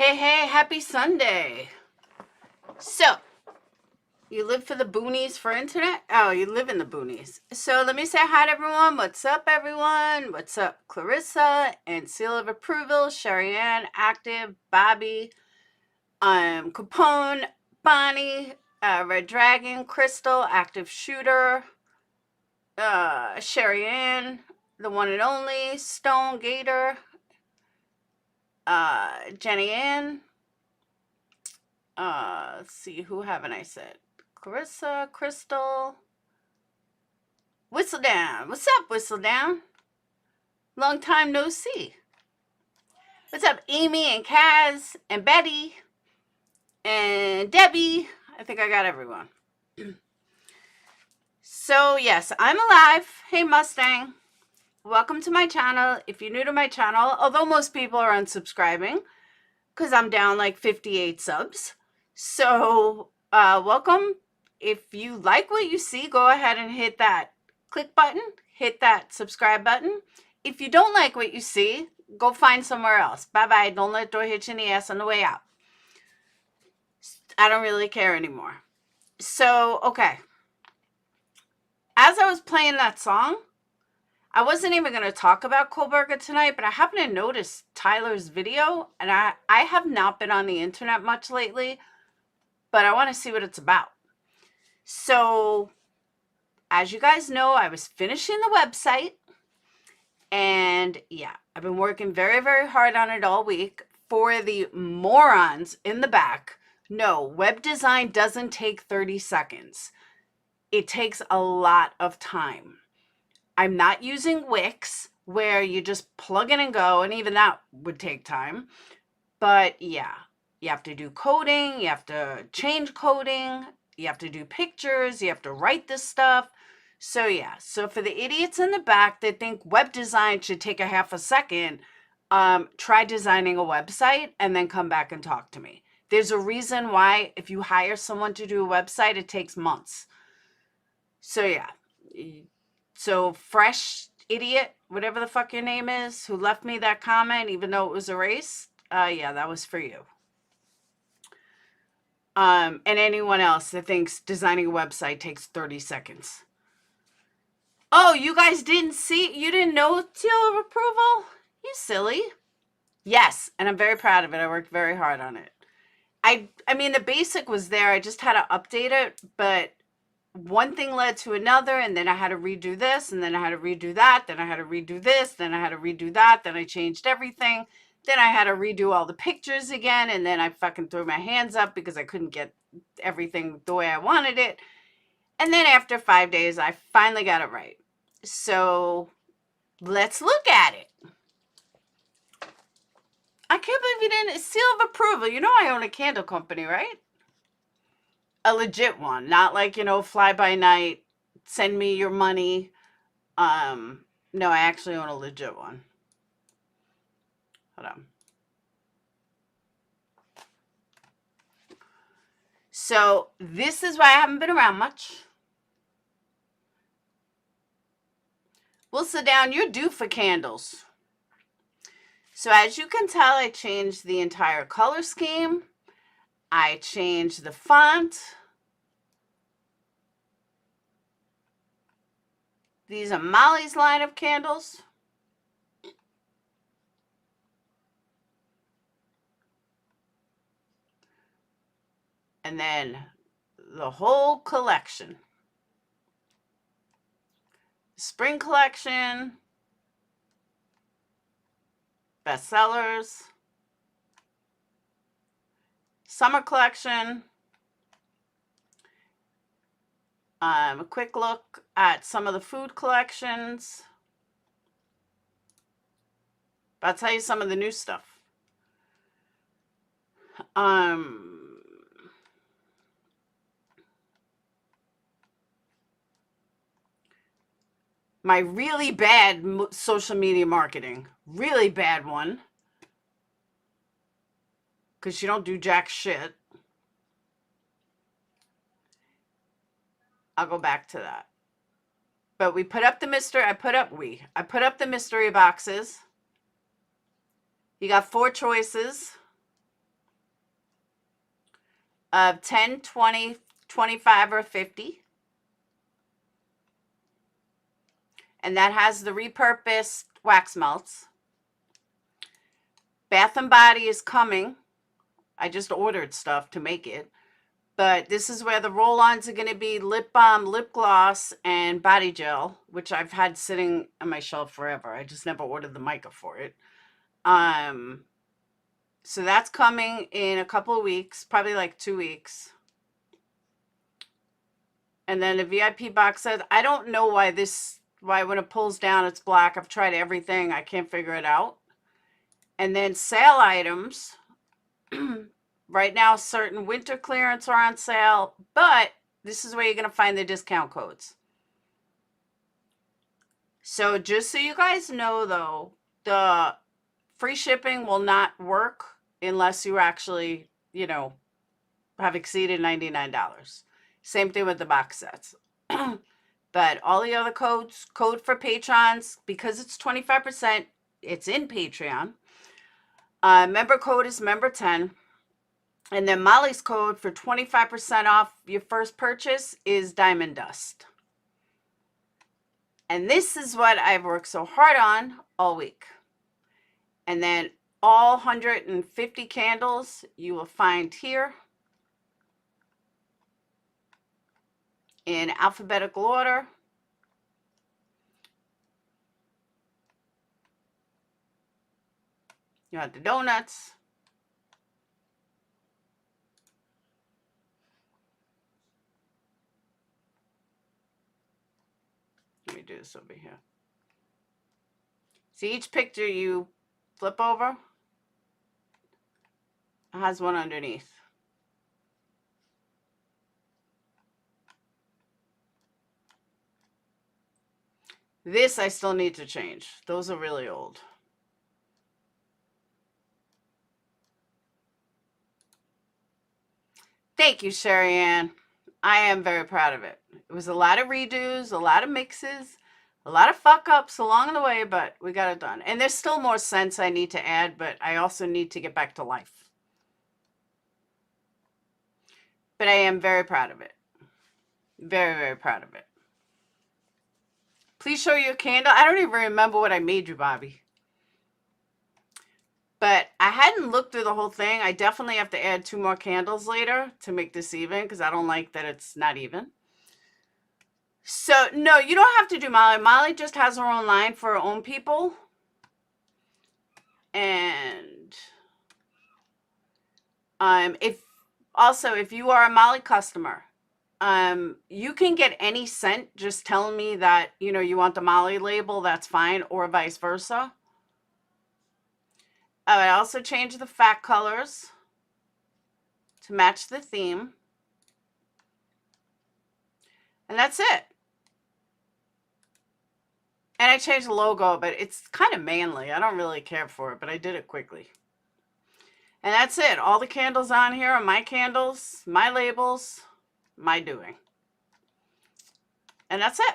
Hey, happy Sunday. So, you live for the boonies for internet? Oh, you live in the boonies. So, let me say hi to everyone. What's up, everyone? What's up, Clarissa? And seal of approval, Sherry Ann, Active, Bobby, Capone, Bonnie, Red Dragon, Crystal, Active Shooter, Sherry Ann, the one and only, Stone Gator, Jenny Ann. Let's see, who haven't I said? Clarissa, Crystal, Whistle Down. What's up, Whistle Down? Long time no see. What's up, Amy and Kaz and Betty and Debbie? I think I got everyone. So, yes, I'm alive. Hey, Mustang. Welcome to my channel. If you're new to my channel, although most people are unsubscribing because I'm down like 58 subs. So, welcome. If you like what you see, go ahead and hit that click button, hit that subscribe button. If you don't like what you see, go find somewhere else. Bye-bye. Don't let door hit you in the ass on the way out. I don't really care anymore. So, okay. As I was playing that song, I wasn't even going to talk about Kohberger tonight, but I happened to notice Tyler's video, and I have not been on the internet much lately, but I want to see what it's about. So, as you guys know, I was finishing the website, and yeah, I've been working very, very hard on it all week. For the morons in the back, no, web design doesn't take 30 seconds. It takes a lot of time. I'm not using Wix, where you just plug in and go, and even that would take time. But yeah, you have to do coding, you have to change coding, you have to do pictures, you have to write this stuff. So yeah, so for the idiots in the back that think web design should take a half a second, try designing a website and then come back and talk to me. There's a reason why if you hire someone to do a website, it takes months. So yeah, so fresh idiot, whatever the fuck your name is, who left me that comment, even though it was erased, yeah, that was for you. And anyone else that thinks designing a website takes 30 seconds. Oh, you guys didn't see, you didn't know seal of approval? You silly. Yes, and I'm very proud of it. I worked very hard on it. I mean, the basic was there. I just had to update it, but one thing led to another, and then I had to redo this, and then I had to redo that, then I had to redo this, then I had to redo that, then I changed everything. Then I had to redo all the pictures again, and then I fucking threw my hands up because I couldn't get everything the way I wanted it. And then after 5 days, I finally got it right. So let's look at it. I can't believe you didn't. Seal of approval. You know I own a candle company, right? A legit one. Not like, you know, fly by night, send me your money. No, I actually own a legit one. Hold on. So this is why I haven't been around much. We'll sit down. You're due for candles. So as you can tell, I changed the entire color scheme. I changed the font. These are Molly's line of candles. And then the whole collection. Spring collection. Bestsellers. Summer collection. A quick look at some of the food collections. But I'll tell you some of the new stuff. My really bad social media marketing. Really bad one. Because you don't do jack shit. I'll go back to that. But we put up the I put up the mystery boxes. You got 4 choices. of 10, 20, 25, or 50. And that has the repurposed wax melts. Bath and Body is coming. I just ordered stuff to make it. But this is where the roll-ons are going to be: lip balm, lip gloss, and body gel, which I've had sitting on my shelf forever. I just never ordered the mica for it. So that's coming in a couple of weeks, probably like 2 weeks. And then the VIP box says, I don't know why when it pulls down, it's black. I've tried everything. I can't figure it out. And then sale items. Right now, certain winter clearance are on sale, but this is where you're going to find the discount codes. So just so you guys know, though, the free shipping will not work unless you actually, you know, have exceeded $99. Same thing with the box sets. But all the other codes, code for patrons, because it's 25%, it's in Patreon. Member code is member10. And then Molly's code for 25% off your first purchase is Diamond Dust. And this is what I've worked so hard on all week. And then all 150 candles you will find here in alphabetical order. You have the donuts. Let me do this over here. See, each picture you flip over, it has one underneath. This I still need to change. Those are really old. Thank you, Sherry Ann. I am very proud of it. It was a lot of redos, a lot of mixes, a lot of fuck ups along the way, but we got it done. And there's still more scents I need to add, but I also need to get back to life. But I am very proud of it. Very, very proud of it. Please show your candle. I don't even remember what I made you, Bobby. But I hadn't looked through the whole thing. I definitely have to add 2 more candles later to make this even, because I don't like that it's not even. So, no, you don't have to do Molly. Molly just has her own line for her own people. And if you are a Molly customer, you can get any scent just telling me that, you know, you want the Molly label, that's fine, or vice versa. I also changed the fat colors to match the theme. And that's it. And I changed the logo, but it's kind of manly. I don't really care for it, but I did it quickly. And that's it. All the candles on here are my candles, my labels, my doing. And that's it.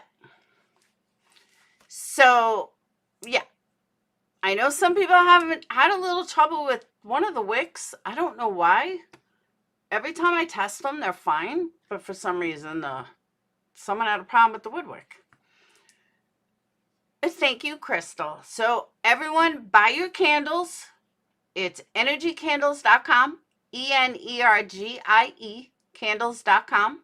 So, yeah. I know some people haven't had a little trouble with one of the wicks. I don't know why. Every time I test them, they're fine. But for some reason, someone had a problem with the wood wick. Thank you, Crystal. So everyone, buy your candles. It's energycandles.com. ENERGIE candles.com.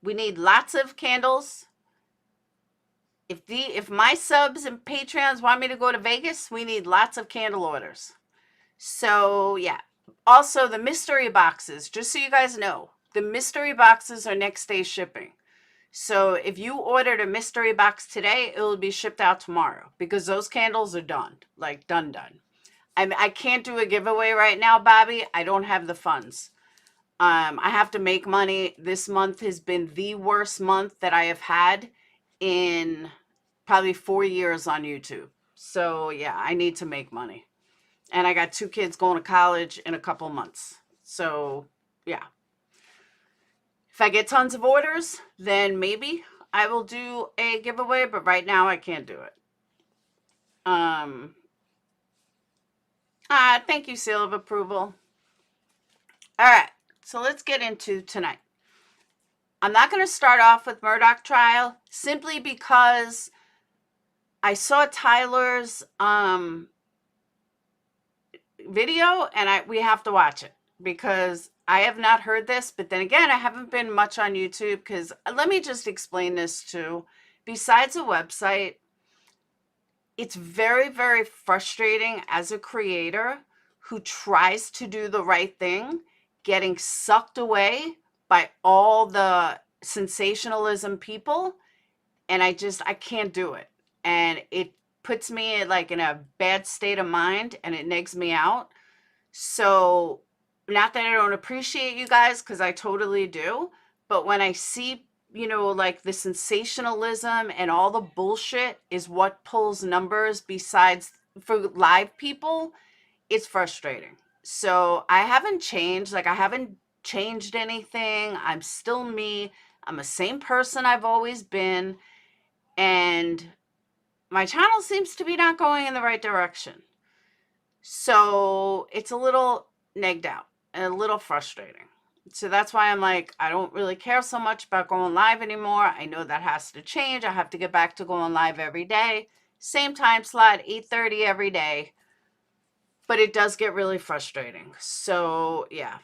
We need lots of candles. If my subs and Patreons want me to go to Vegas, we need lots of candle orders. So, yeah. Also, the mystery boxes, just so you guys know, the mystery boxes are next day shipping. So, if you ordered a mystery box today, it will be shipped out tomorrow because those candles are done. Like, done. I can't do a giveaway right now, Bobby. I don't have the funds. I have to make money. This month has been the worst month that I have had in probably 4 years on YouTube. So yeah, I need to make money. And I got 2 kids going to college in a couple months. So yeah. If I get tons of orders, then maybe I will do a giveaway, but right now I can't do it. Thank you, seal of approval. All right, so let's get into tonight. I'm not going to start off with Murdoch trial simply because I saw Tyler's video and we have to watch it because I have not heard this. But then again, I haven't been much on YouTube because let me just explain this too. Besides a website, it's very, very frustrating as a creator who tries to do the right thing, getting sucked away by all the sensationalism people. And I can't do it. And it puts me like in a bad state of mind and it negs me out. So not that I don't appreciate you guys, because I totally do. But when I see, like the sensationalism and all the bullshit is what pulls numbers besides for live people, it's frustrating. So I haven't changed. Like I haven't changed anything. I'm still me. I'm the same person I've always been. And my channel seems to be not going in the right direction. So it's a little negged out and a little frustrating. So that's why I'm like, I don't really care so much about going live anymore. I know that has to change. I have to get back to going live every day. Same time slot, 8:30 every day. But it does get really frustrating. So yeah.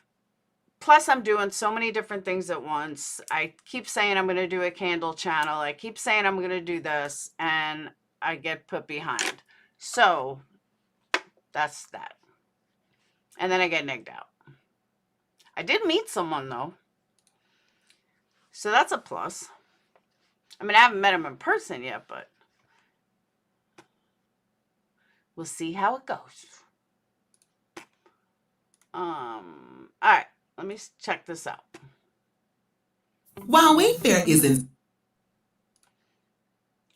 Plus, I'm doing so many different things at once. I keep saying I'm going to do a candle channel. I keep saying I'm going to do this, and I get put behind. So that's that. And then I get negged out. I did meet someone, though. So that's a plus. I mean, I haven't met him in person yet, but we'll see how it goes. All right. Let me check this out. While Wayfair isn't.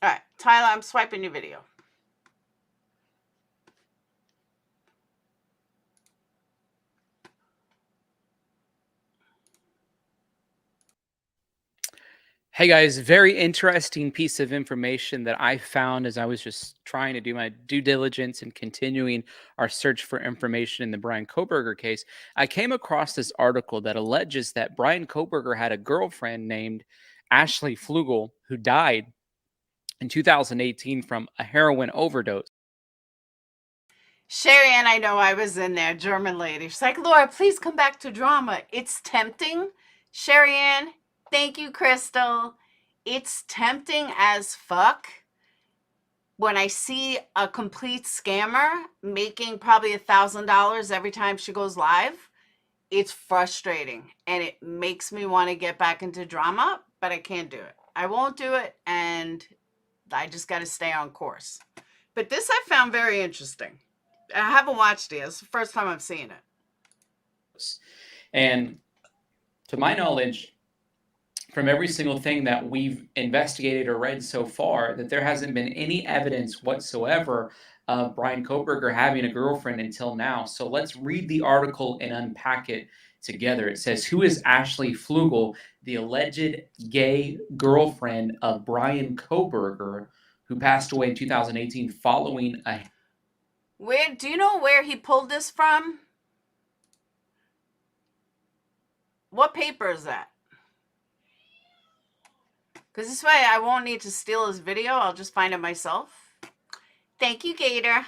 All right. Tyler, I'm swiping your video. Hey guys, very interesting piece of information that I found as I was just trying to do my due diligence and continuing our search for information in the Brian Kohberger case. I came across this article that alleges that Brian Kohberger had a girlfriend named Ashley Flugel who died in 2018 from a heroin overdose. Sherry Ann, I know I was in there, German lady. She's like, Laura, please come back to drama. It's tempting. Sherry Ann, thank you, Crystal. It's tempting as fuck when I see a complete scammer making probably $1,000 every time she goes live. It's frustrating and it makes me want to get back into drama, but I can't do it. I won't do it, and I just got to stay on course. But this I found very interesting. I haven't watched it. It's the first time I've seen it. And to my knowledge, from every single thing that we've investigated or read so far, that there hasn't been any evidence whatsoever of Brian Kohberger having a girlfriend until now. So let's read the article and unpack it together. It says, who is Ashley Flugel, the alleged gay girlfriend of Brian Kohberger, who passed away in 2018 following a... Where do you know where he pulled this from? What paper is that? Because this way I won't need to steal his video. I'll just find it myself. Thank you, Gator.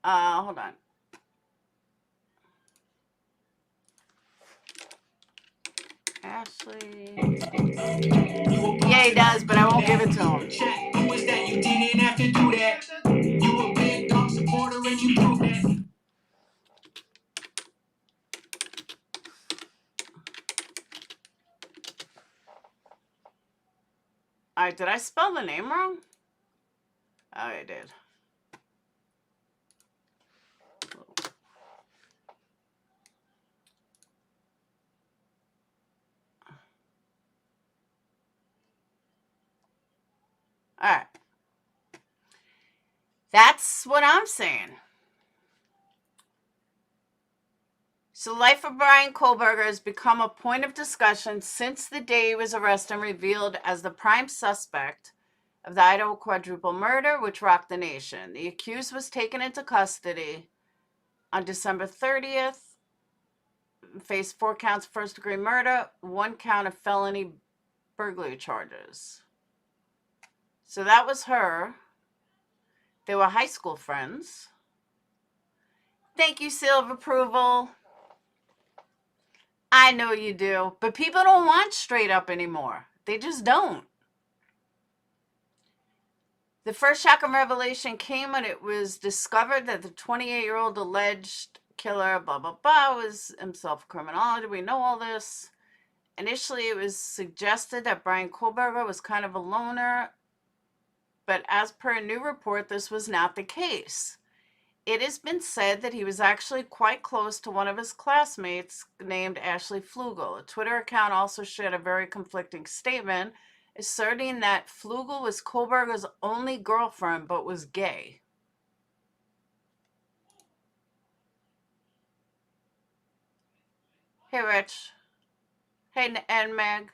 Hold on. Ashley. Yeah, he does, but I won't give it to him. Who was that? You didn't have to do that. You a big dog supporter and you do that. All right, did I spell the name wrong? Oh, I did. All right. That's what I'm saying. So the life of Brian Kohberger has become a point of discussion since the day he was arrested and revealed as the prime suspect of the Idaho quadruple murder, which rocked the nation. The accused was taken into custody On December 30th, faced 4 counts of first-degree murder, 1 count of felony burglary charges. So that was her. They were high school friends. Thank you, seal of approval. I know you do. But people don't want straight up anymore. They just don't. The first shocking revelation came when it was discovered that the 28-year-old alleged killer, blah, blah, blah, was himself a criminologist. We know all this. Initially, it was suggested that Brian Kohberger was kind of a loner, but as per a new report, this was not the case. It has been said that he was actually quite close to one of his classmates named Ashley Flugel. A Twitter account also shared a very conflicting statement asserting that Flugel was Kohberger's only girlfriend but was gay. Hey, Rich. Hey, and Meg.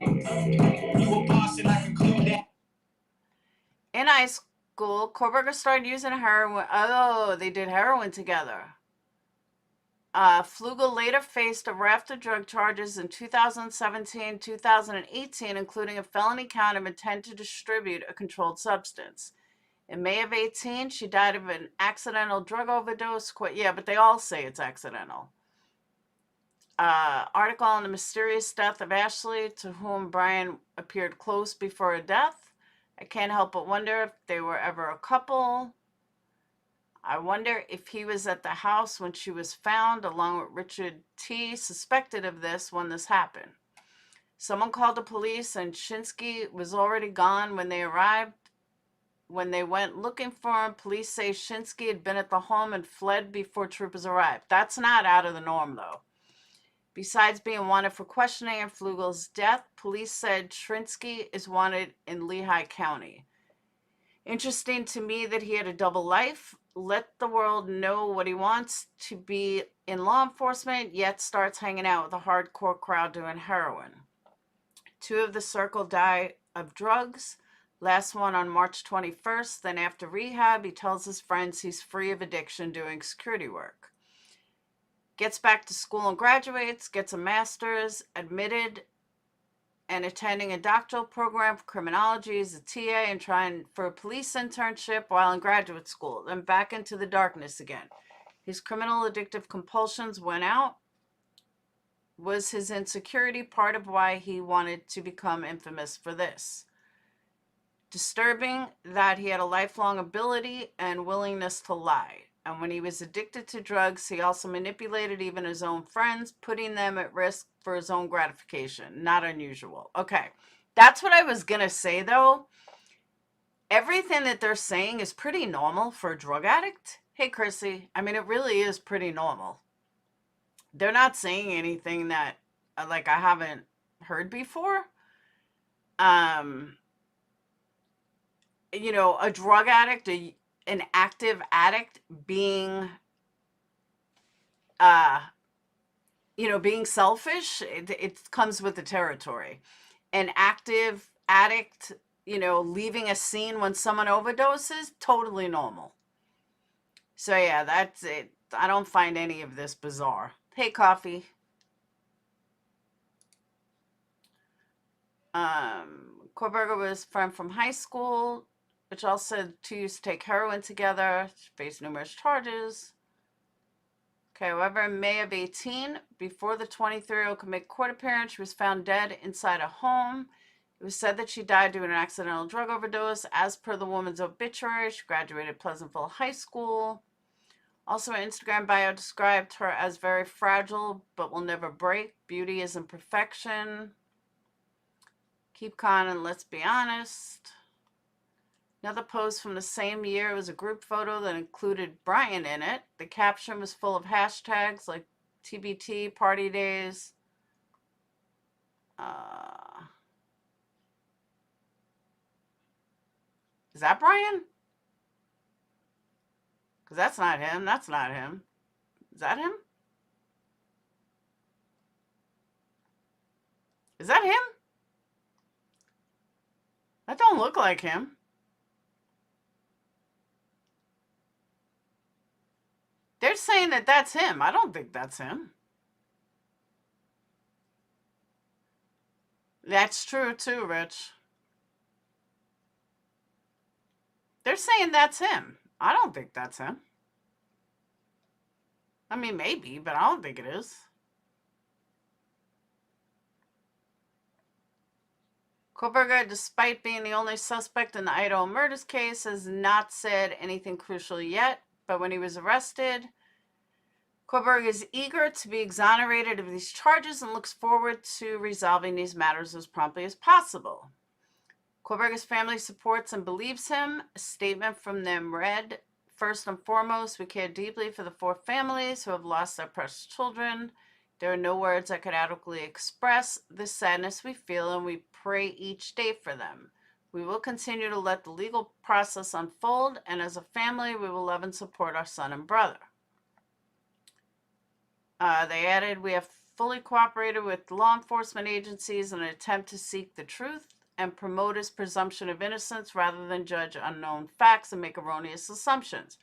You a boss and I conclude that. In high school, Cobberger started using heroin. Oh, they did heroin together. Flugel later faced a raft of drug charges in 2017, 2018, including a felony count of intent to distribute a controlled substance. In May of 18, she died of an accidental drug overdose. Yeah, but they all say it's accidental. Article on the mysterious death of Ashley, to whom Brian appeared close before her death. I can't help but wonder if they were ever a couple. I wonder if he was at the house when she was found, along with Richard T., suspected of this when this happened. Someone called the police, and Shinsky was already gone when they arrived. When they went looking for him, police say Shinsky had been at the home and fled before troopers arrived. That's not out of the norm, though. Besides being wanted for questioning of Flugel's death, police said Shinsky is wanted in Lehigh County. Interesting to me that he had a double life. Let the world know what he wants to be in law enforcement, yet starts hanging out with a hardcore crowd doing heroin. 2 of the circle die of drugs. Last one on March 21st. Then after rehab, he tells his friends he's free of addiction doing security work. Gets back to school and graduates, gets a master's, admitted and attending a doctoral program for criminology as a TA and trying for a police internship while in graduate school, then back into the darkness again. His criminal addictive compulsions went out. Was his insecurity part of why he wanted to become infamous for this? Disturbing that he had a lifelong ability and willingness to lie. And when he was addicted to drugs, he also manipulated even his own friends, putting them at risk for his own gratification. Not unusual. Okay, that's what I was going to say, though. Everything that they're saying is pretty normal for a drug addict. Hey, Chrissy, I mean, it really is pretty normal. They're not saying anything that, like, I haven't heard before. You know, a drug addict, an active addict being, you know, being selfish, it comes with the territory. An active addict, you know, leaving a scene when someone overdoses, totally normal. So yeah, that's it. I don't find any of this bizarre. Hey, Coffee. Kohberger was a friend from high school, which also 2 used to take heroin together. She faced numerous charges. Okay, however, in May of 18, before the 23-year-old could make court appearance, she was found dead inside a home. It was said that she died due to an accidental drug overdose. As per the woman's obituary, she graduated Pleasantville High School. Also, her Instagram bio described her as very fragile, but will never break. Beauty is imperfection. Keep calm and let's be honest. Another post from the same year was a group photo that included Brian in it. The caption was full of hashtags like TBT, party days. Is that Brian? Because that's not him. That's not him. Is that him? Is that him? That don't look like him. They're saying that that's him. I don't think that's him. That's true too, Rich. They're saying that's him. I don't think that's him. I mean, maybe, but I don't think it is. Kohberger, despite being the only suspect in the Idaho murders case, has not said anything crucial yet. But when he was arrested, Kohberger is eager to be exonerated of these charges and looks forward to resolving these matters as promptly as possible. Kohberger's family supports and believes him. A statement from them read, "First and foremost, we care deeply for the 4 families who have lost their precious children. There are no words that could adequately express the sadness we feel, and we pray each day for them. We will continue to let the legal process unfold, and as a family, we will love and support our son and brother." They added, "We have fully cooperated with law enforcement agencies in an attempt to seek the truth and promote his presumption of innocence rather than judge unknown facts and make erroneous assumptions.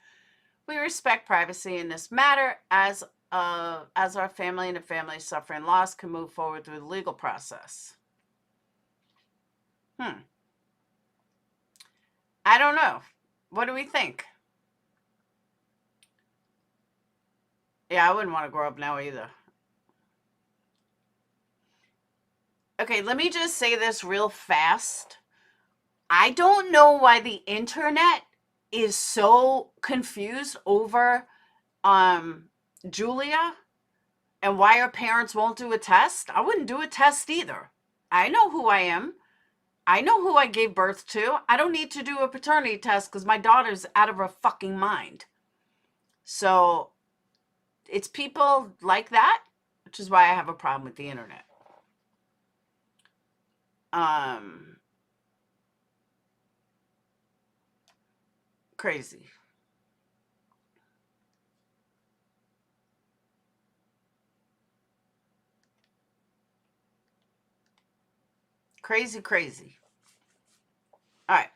We respect privacy in this matter as our family and the family suffering loss can move forward through the legal process." I don't know. What do we think? Yeah, I wouldn't want to grow up now either. Okay, let me just say this real fast. I don't know why the internet is so confused over Julia and why her parents won't do a test. I wouldn't do a test either. I know who I am. I know who I gave birth to. I don't need to do a paternity test because my daughter's out of her fucking mind. So it's people like that, which is why I have a problem with the internet. Crazy. Crazy. All right.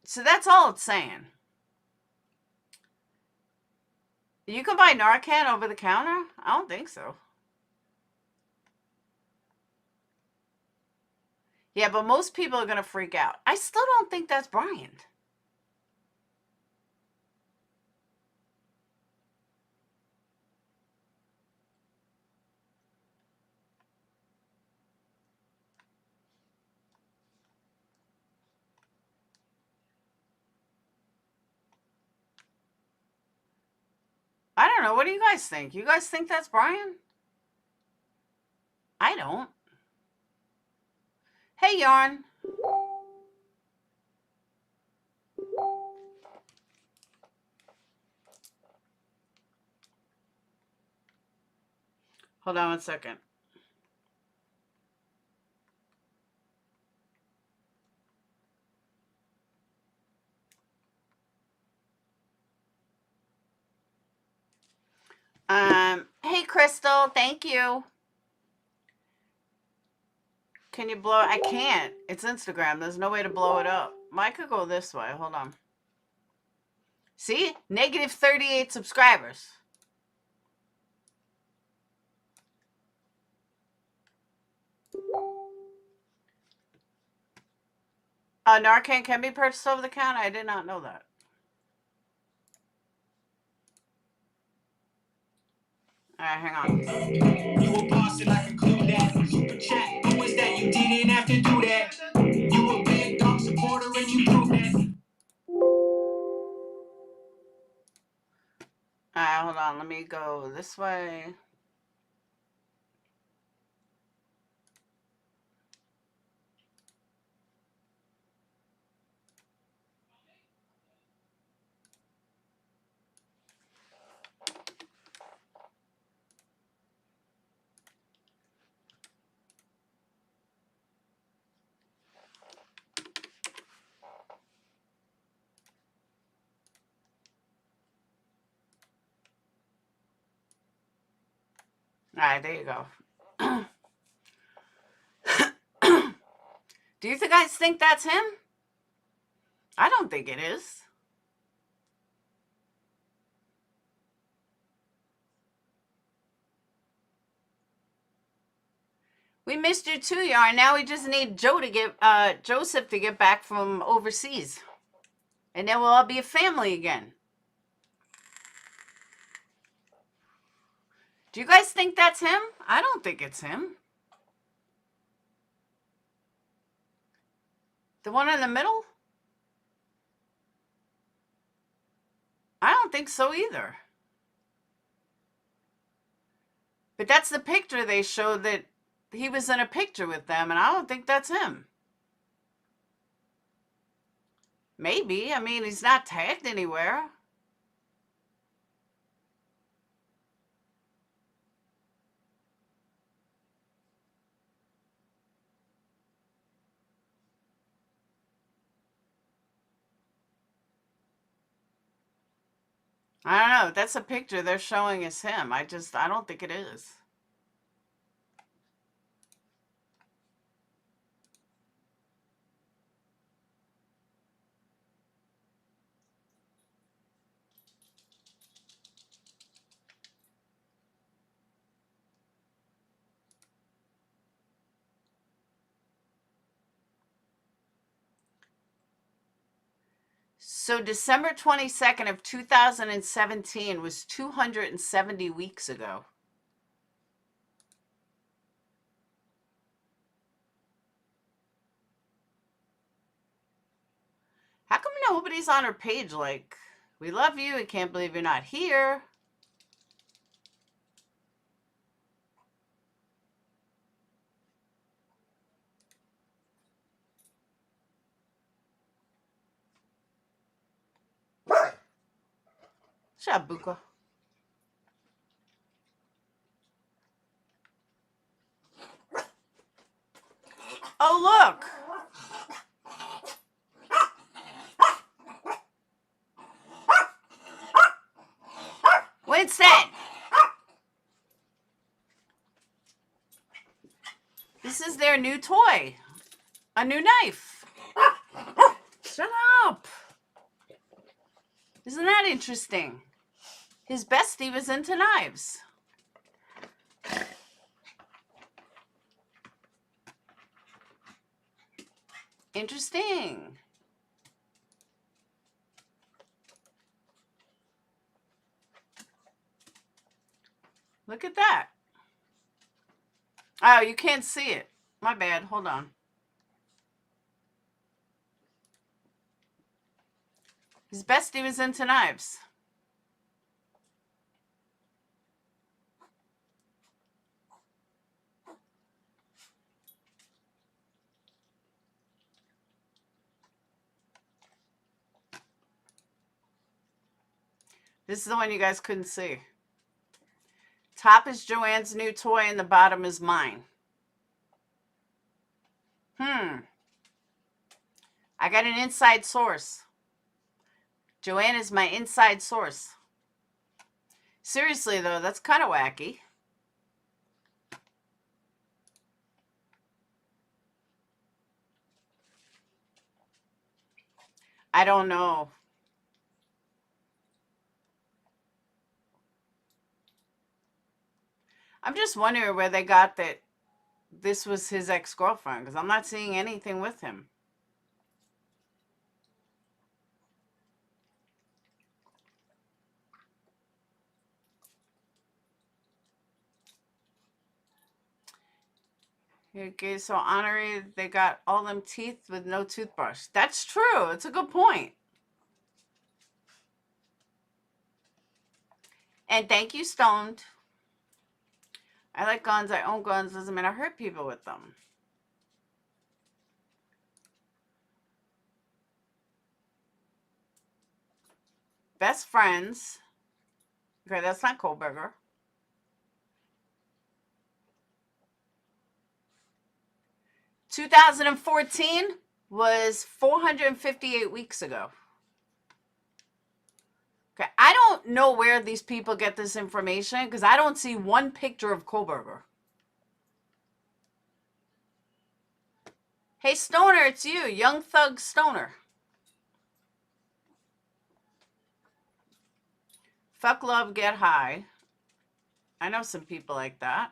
So that's all it's saying. You can buy Narcan over the counter? I don't think so. Yeah, but most people are going to freak out. I still don't think that's Brian. I don't know. What do you guys think? You guys think that's Brian? I don't. Hey, Yarn. Hold on 1 second. Hey, Crystal. Thank you. Can you blow it? I can't. It's Instagram. There's no way to blow it up. Mine could go this way. Hold on. See? Negative 38 subscribers. Narcan can be purchased over the counter? I did not know that. All right, hang on. You a boss and I conclude that. Super chat. Who was that? You didn't have to do that. You a big dog supporter and you prove that. All right, hold on. Let me go this way. All right, there you go. Do you guys think that's him? I don't think it is. We missed you too, Yarn. Now we just need Joseph to get back from overseas. And then we'll all be a family again. Do you guys think that's him? I don't think it's him. The one in the middle? I don't think so either. But that's the picture they showed, that he was in a picture with them, and I don't think that's him. Maybe. I mean, he's not tagged anywhere. I don't know. That's a picture they're showing as him. I don't think it is. So December 22nd of 2017 was 270 weeks ago. How come nobody's on her page like, we love you, I can't believe you're not here? Shabuka. Oh, look. Winston. This is their new toy. A new knife. Shut up. Isn't that interesting? His bestie was into knives. Interesting. Look at that. Oh, you can't see it. My bad. Hold on. His bestie was into knives. This is the one you guys couldn't see. Top is Joanne's new toy and the bottom is mine. I got an inside source. Joanne is my inside source. Seriously, though, that's kind of wacky. I don't know. I'm just wondering where they got that this was his ex-girlfriend, because I'm not seeing anything with him. Okay, so Honorary, they got all them teeth with no toothbrush. That's true. It's a good point. And thank you, Stoned. I like guns. I own guns. Doesn't mean I hurt people with them. Best friends. Okay, that's not Kohberger. $2014 was 458 weeks ago. Okay, I don't know where these people get this information because I don't see one picture of Cobberger. Hey, Stoner, it's you, Young Thug Stoner. Fuck love, get high. I know some people like that.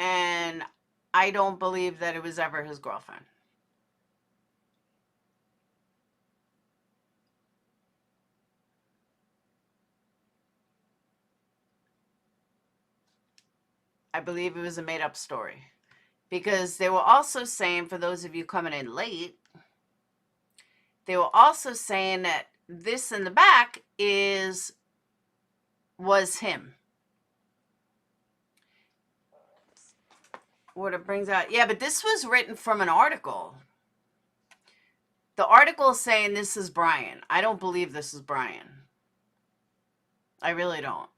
and I don't believe that it was ever his girlfriend. I believe it was a made-up story. Because they were also saying, for those of you coming in late, they were also saying that this in the back was him. What it brings out. Yeah, but this was written from an article. The article is saying this is Brian. I don't believe this is Brian. I really don't.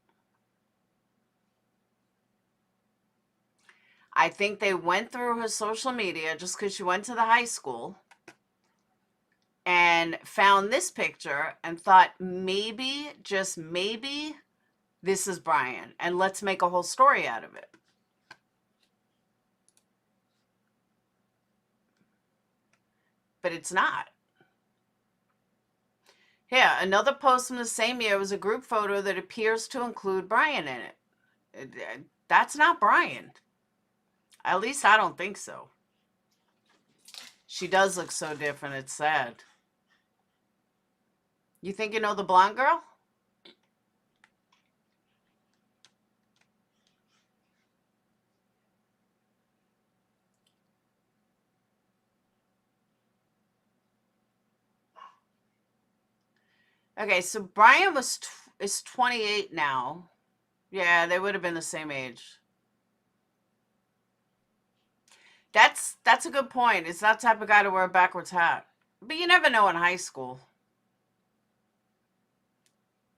I think they went through her social media just because she went to the high school and found this picture and thought maybe, just maybe, this is Brian. And let's make a whole story out of it. But it's not. Yeah, another post from the same year was a group photo that appears to include Brian in it. That's not Brian. At least I don't think so. She does look so different, it's sad. You think you know the blonde girl? Okay, so Brian is 28 now. Yeah, they would have been the same age. That's a good point. It's that type of guy to wear a backwards hat. But you never know in high school.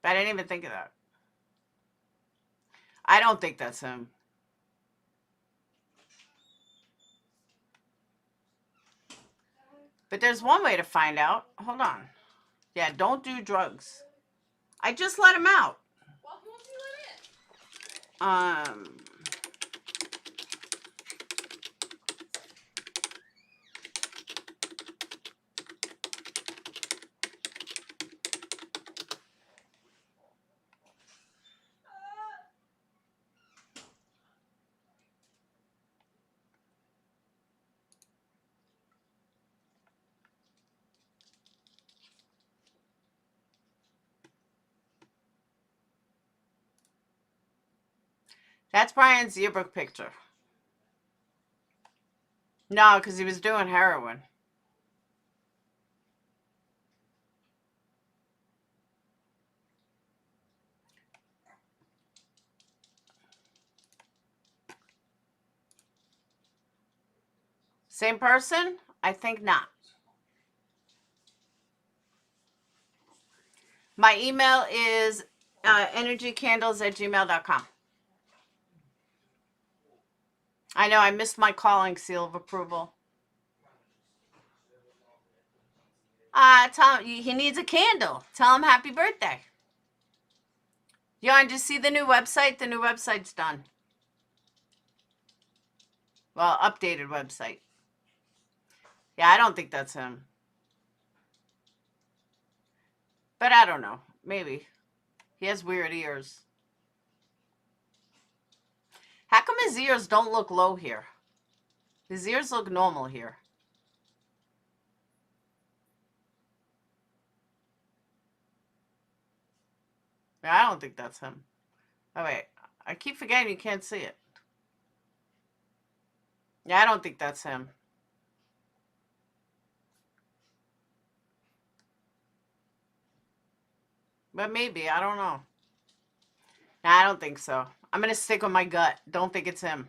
I didn't even think of that. I don't think that's him. But there's one way to find out. Hold on. Yeah, don't do drugs. I just let him out. Well, who else you let in? That's Brian's yearbook picture. No, because he was doing heroin. Same person? I think not. My email is energycandles@gmail.com. I know I missed my calling seal of approval. Tell him he needs a candle. Tell him happy birthday. You want to see the new website? The new website's done. Well, updated website. Yeah, I don't think that's him. But I don't know. Maybe. He has weird ears. How come his ears don't look low here? His ears look normal here. Yeah, I don't think that's him. Oh, wait. I keep forgetting you can't see it. Yeah, I don't think that's him. But maybe. I don't know. Nah, I don't think so. I'm going to stick with my gut. Don't think it's him.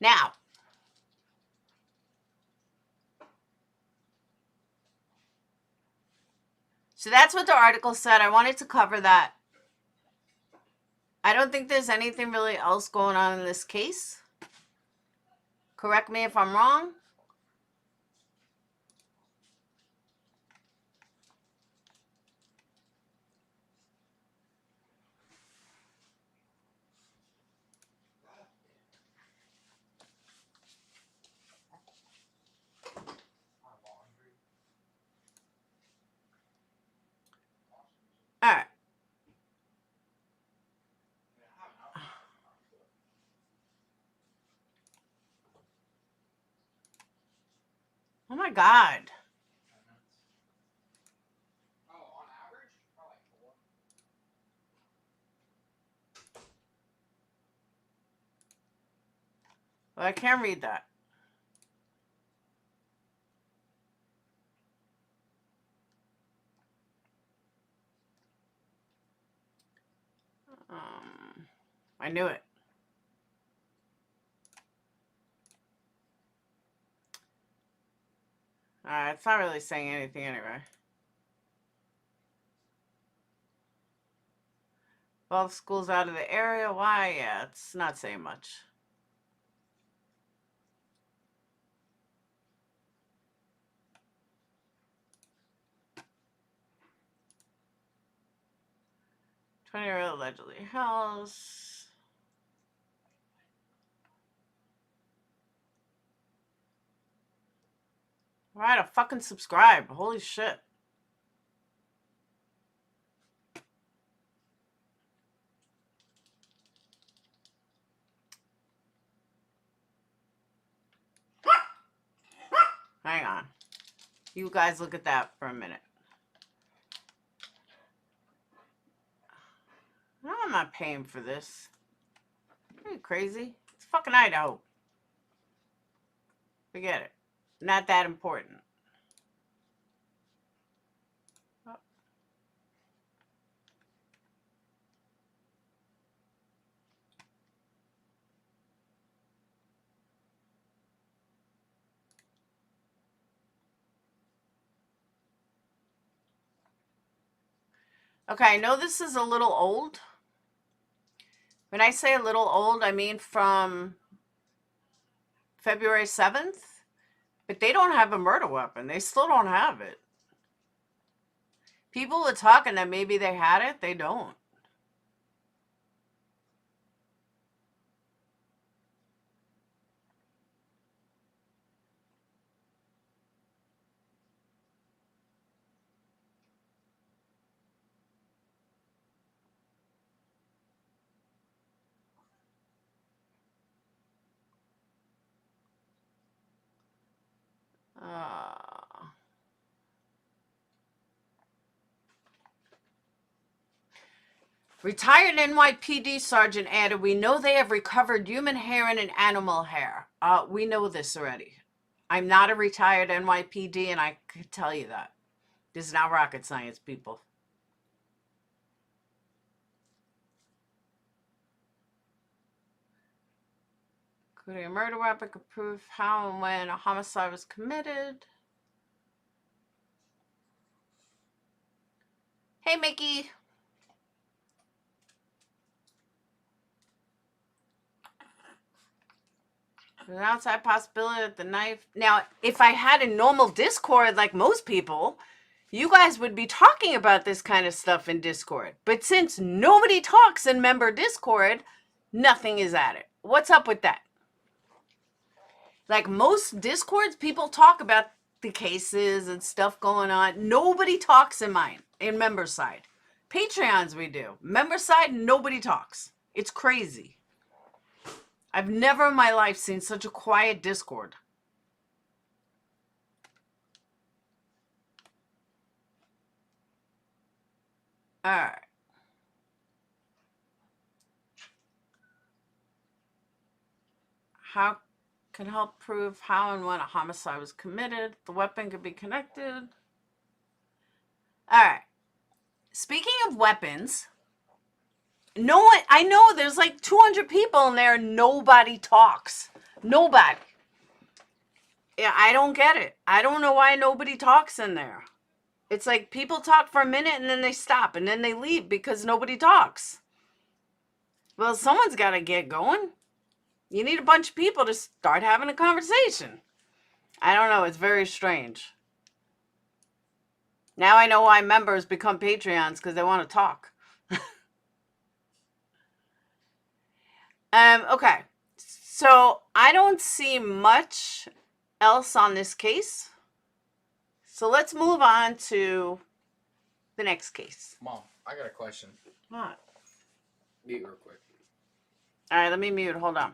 Now. So that's what the article said. I wanted to cover that. I don't think there's anything really else going on in this case. Correct me if I'm wrong. All right. my God. Well, I can't read that. I knew it. It's not really saying anything anyway. Well, the school's out of the area. Why? Yeah, it's not saying much. $20 allegedly house. Alright, I'll fucking subscribe. Holy shit. Hang on. You guys look at that for a minute. No, I'm not paying for this. Are you crazy? It's fucking Idaho. Forget it. Not that important. Okay, I know this is a little old. When I say a little old, I mean from February 7th. But they don't have a murder weapon. They still don't have it. People were talking that maybe they had it. They don't. Retired NYPD Sergeant added, we know they have recovered human hair and animal hair. We know this already. I'm not a retired NYPD, and I could tell you that. This is not rocket science, people. Including a murder weapon could prove how and when a homicide was committed. Hey, Mickey. There's an outside possibility that the knife... Now, if I had a normal Discord like most people, you guys would be talking about this kind of stuff in Discord. But since nobody talks in member Discord, nothing is added. What's up with that? Like most Discords, people talk about the cases and stuff going on. Nobody talks in mine, in member side. Patreons we do. Member side, nobody talks. It's crazy. I've never in my life seen such a quiet Discord. All right. How can help prove how and when a homicide was committed? The weapon could be connected. All right. Speaking of weapons, no one, I know there's like 200 people in there and nobody talks. Nobody. Yeah, I don't get it. I don't know why nobody talks in there. It's like people talk for a minute and then they stop and then they leave because nobody talks. Well, someone's got to get going. You need a bunch of people to start having a conversation. I don't know. It's very strange. Now I know why members become Patreons, because they want to talk. Okay. So I don't see much else on this case. So let's move on to the next case. Mom, I got a question. What? Mute real quick. All right, let me mute. Hold on.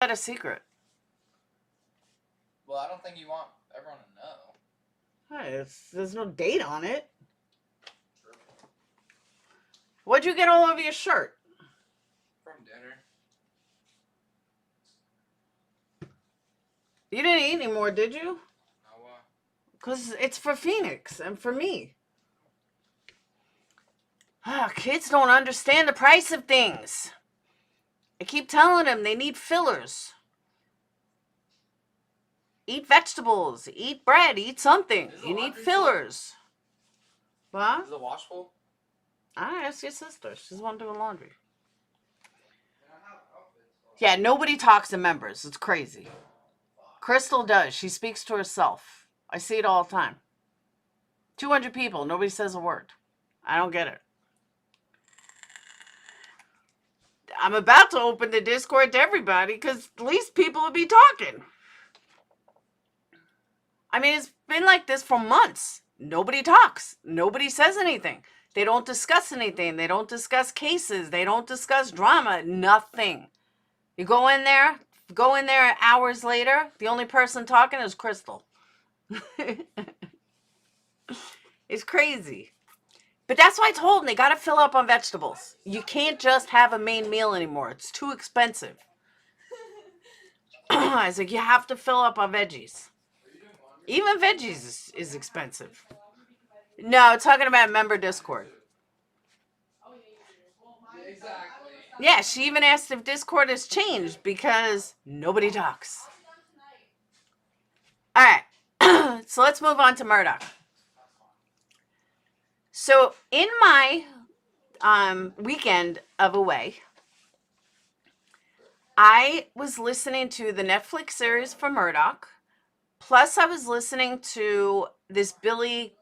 that a secret? Well, I don't think you want everyone to know. Hey, there's no date on it. True. What'd you get all over your shirt? From dinner. You didn't eat anymore, did you? No, Because it's for Phoenix and for me. Kids don't understand the price of things. I keep telling them they need fillers. Eat vegetables, eat bread, eat something. You need fillers. What? Is it washable? I asked your sister. She's the one doing laundry. Yeah, nobody talks to members. It's crazy. Crystal does. She speaks to herself. I see it all the time. 200 people. Nobody says a word. I don't get it. I'm about to open the Discord to everybody because at least people will be talking. I mean, it's been like this for months. Nobody talks. Nobody says anything. They don't discuss anything. They don't discuss cases. They don't discuss drama. Nothing. You go in there hours later, the only person talking is Crystal. It's crazy. But that's why I told them they got to fill up on vegetables. You can't just have a main meal anymore. It's too expensive. I was like, you have to fill up on veggies. Even veggies is expensive. No, talking about member Discord. Exactly. Yeah, she even asked if Discord has changed because nobody talks. All right, so let's move on to Murdoch. So in my weekend of away, I was listening to the Netflix series for Murdoch. Plus, I was listening to this Billie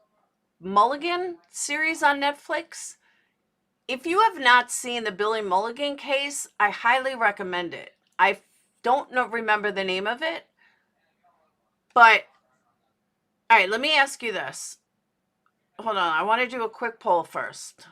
Mulligan series on Netflix. If you have not seen the Billie Mulligan case, I highly recommend it. I don't remember the name of it. But, all right, let me ask you this. Hold on, I want to do a quick poll first.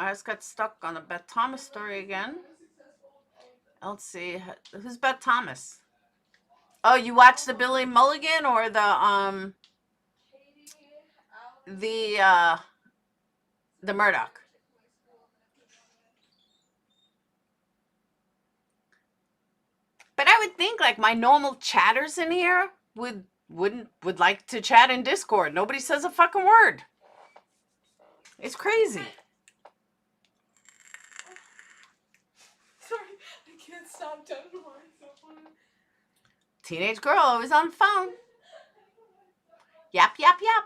I just got stuck on the Beth Thomas story again. Let's see. Who's Beth Thomas? Oh, you watched the Billie Mulligan or the Murdoch? But I would think like my normal chatters in here would like to chat in Discord. Nobody says a fucking word. It's crazy. Sorry, I can't stop talking about it. Teenage girl always on the phone. Yap, yap, yap.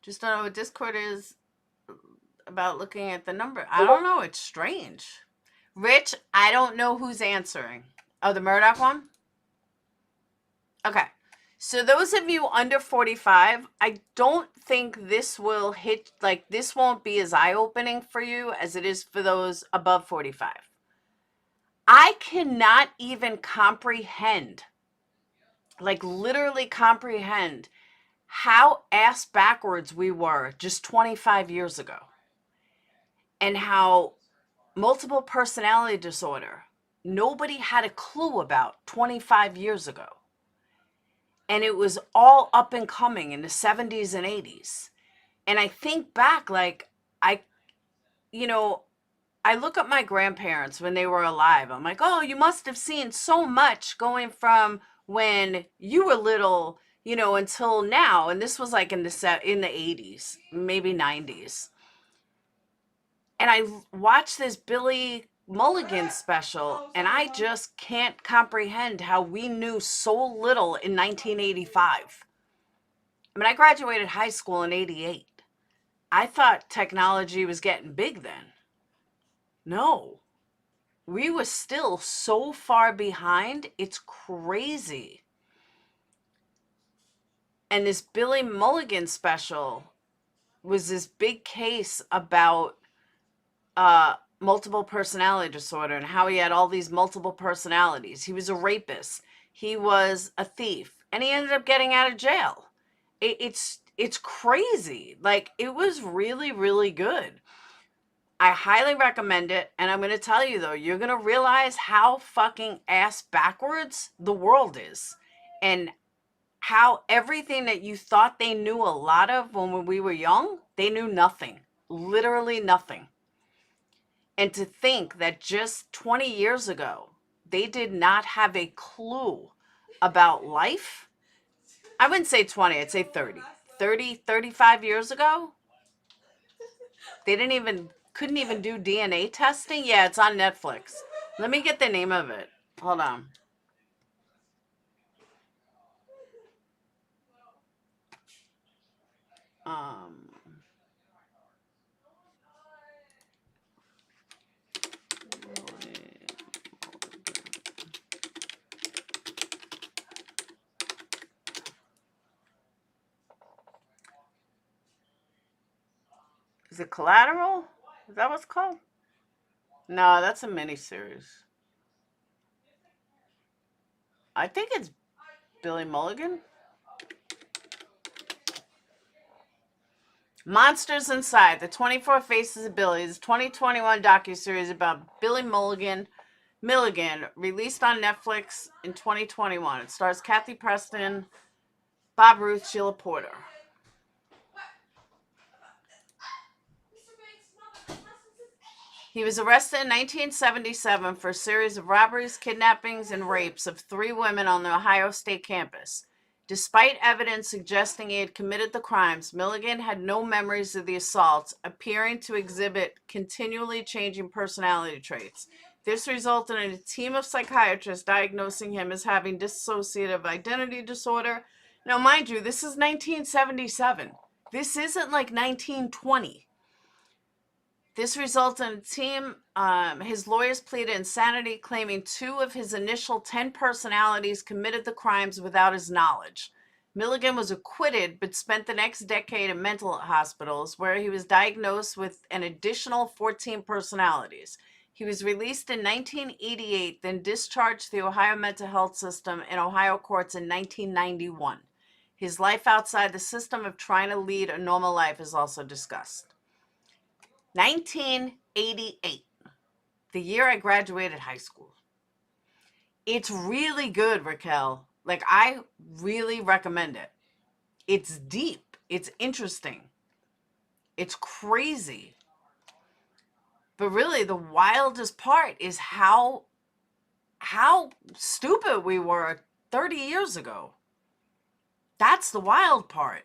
Just don't know what Discord is about looking at the number. I don't know. It's strange. Rich, I don't know who's answering. Oh, the Murdoch one? Okay. So those of you under 45, I don't think this will hit, like this won't be as eye-opening for you as it is for those above 45. I cannot even comprehend, like literally comprehend how ass backwards we were just 25 years ago. And how multiple personality disorder, nobody had a clue about 25 years ago. And it was all up and coming in the 70s and 80s. And I think back, like, I look at my grandparents when they were alive. I'm like, oh, you must have seen so much going from when you were little, until now. And this was like in the 80s, maybe 90s. And I watched this Billie Mulligan special, and I just can't comprehend how we knew so little in 1985. I mean, I graduated high school in 88. I thought technology was getting big then. No. We were still so far behind. It's crazy. And this Billy Mulligan special was this big case about multiple personality disorder and how he had all these multiple personalities. He was a rapist. He was a thief. And he ended up getting out of jail. It's crazy. Like, it was really, really good. I highly recommend it. And I'm going to tell you, though, you're going to realize how fucking ass backwards the world is. And how everything that you thought they knew a lot of when we were young, they knew nothing. Literally nothing. And to think that just 20 years ago, they did not have a clue about life. I wouldn't say 20, I'd say 30. 35 years ago, they couldn't even do DNA testing. Yeah, it's on Netflix. Let me get the name of it. Hold on. Is it Collateral? Is that what it's called? No, that's a miniseries. I think it's Billy Mulligan. Monsters Inside, The 24 Faces of Billy is a 2021 docuseries about Billy Mulligan, released on Netflix in 2021. It stars Kathy Preston, Bob Ruth, Sheila Porter. He was arrested in 1977 for a series of robberies, kidnappings, and rapes of 3 women on the Ohio State campus. Despite evidence suggesting he had committed the crimes, Mulligan had no memories of the assaults, appearing to exhibit continually changing personality traits. This resulted in a team of psychiatrists diagnosing him as having dissociative identity disorder. Now, mind you, this is 1977. This isn't like 1920. This resulted in a team, his lawyers pleaded insanity, claiming 2 of his initial 10 personalities committed the crimes without his knowledge. Mulligan was acquitted, but spent the next decade in mental hospitals, where he was diagnosed with an additional 14 personalities. He was released in 1988, then discharged the Ohio mental health system and Ohio courts in 1991. His life outside the system of trying to lead a normal life is also discussed. 1988, the year I graduated high school. It's really good, Raquel. Like, I really recommend it. It's deep. It's interesting. It's crazy. But really, the wildest part is how stupid we were 30 years ago. That's the wild part.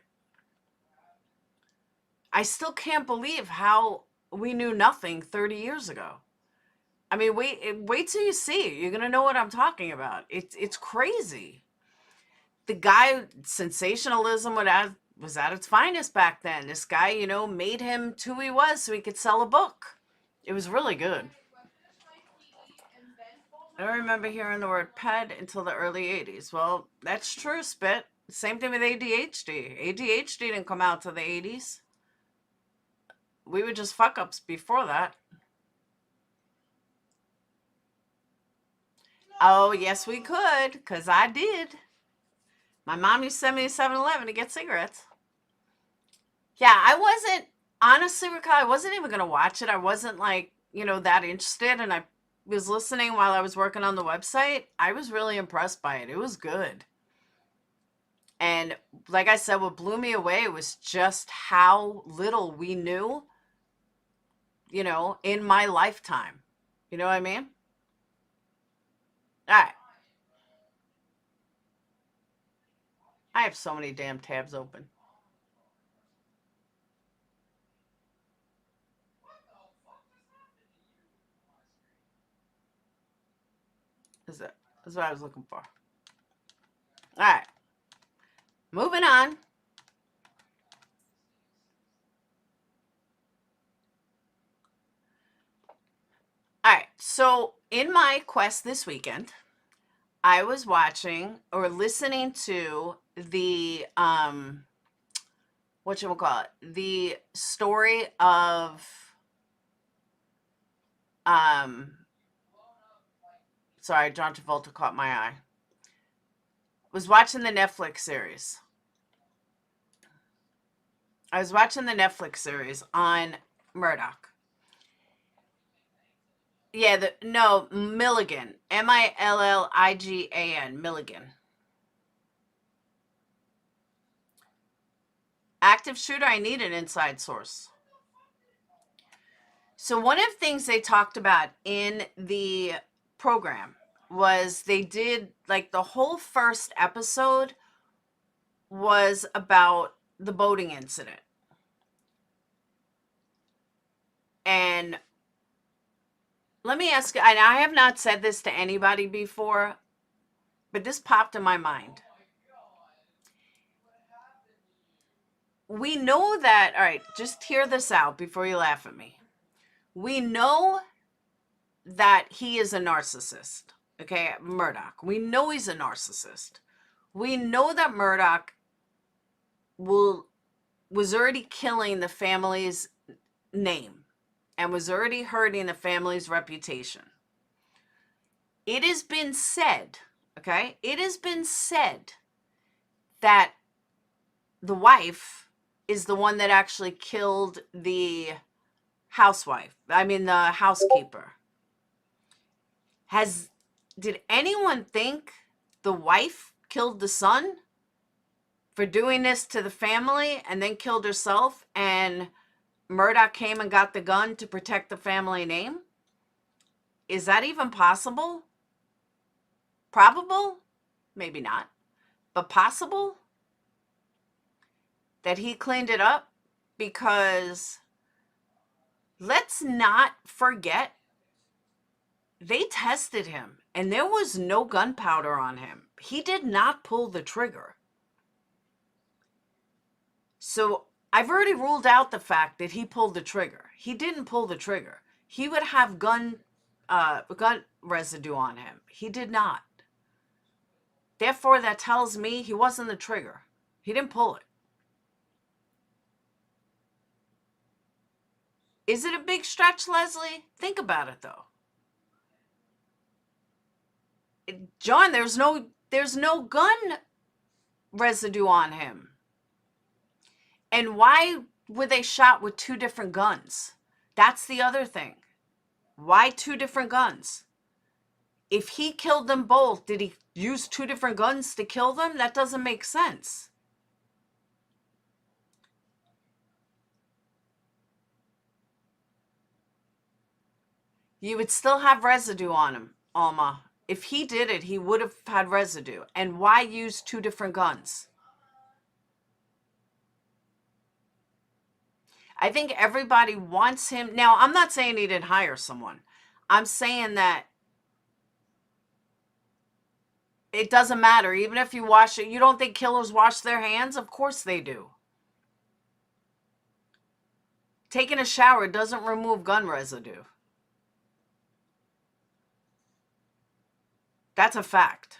I still can't believe how we knew nothing 30 years ago. I mean, wait till you see it. You're going to know what I'm talking about. It's crazy. The guy, sensationalism was at its finest back then. This guy, made him who he was so he could sell a book. It was really good. I don't remember hearing the word ped until the early 80s. Well, that's true, Spit. Same thing with ADHD. ADHD didn't come out till the 80s. We were just fuck-ups before that. Oh, yes, we could, because I did. My mom used to send me to 7-Eleven to get cigarettes. Yeah, I wasn't, honestly, Raquel, I wasn't even going to watch it. I wasn't, like, that interested, and I was listening while I was working on the website. I was really impressed by it. It was good. And like I said, what blew me away was just how little we knew, in my lifetime. You know what I mean? All right. I have so many damn tabs open. That's what I was looking for. All right. Moving on. All right. So in my quest this weekend, I was watching or listening to the whatchamacallit, the story of sorry, John Travolta caught my eye. Was watching the Netflix series. I was watching the Netflix series on Murdoch. Yeah, no, Mulligan. Milligan. Mulligan. Active shooter, I need an inside source. So one of the things they talked about in the program was they did, like, the whole first episode was about the boating incident. And let me ask you, and I have not said this to anybody before, but this popped in my mind. We know that, all right, just hear this out before you laugh at me. We know that he is a narcissist, okay? Murdoch. We know he's a narcissist. We know that Murdoch was already killing the family's name and was already hurting the family's reputation. It has been said, okay? It has been said that the wife is the one that actually killed the housekeeper. Did anyone think the wife killed the son for doing this to the family and then killed herself, and Murdoch came and got the gun to protect the family name? Is that even possible? Probable? Maybe not. But possible? That he cleaned it up? Because let's not forget, they tested him and there was no gunpowder on him. He did not pull the trigger. So I've already ruled out the fact that he pulled the trigger. He didn't pull the trigger. He would have gun residue on him. He did not. Therefore, that tells me he wasn't the trigger. He didn't pull it. Is it a big stretch, Leslie? Think about it, though. John, there's no gun residue on him. And why were they shot with two different guns? That's the other thing. Why two different guns? If he killed them both, did he use two different guns to kill them? That doesn't make sense. You would still have residue on him, Alma. If he did it, he would have had residue. And why use two different guns? I think everybody wants him. Now, I'm not saying he didn't hire someone. I'm saying that it doesn't matter. Even if you wash it, you don't think killers wash their hands? Of course they do. Taking a shower doesn't remove gun residue. That's a fact.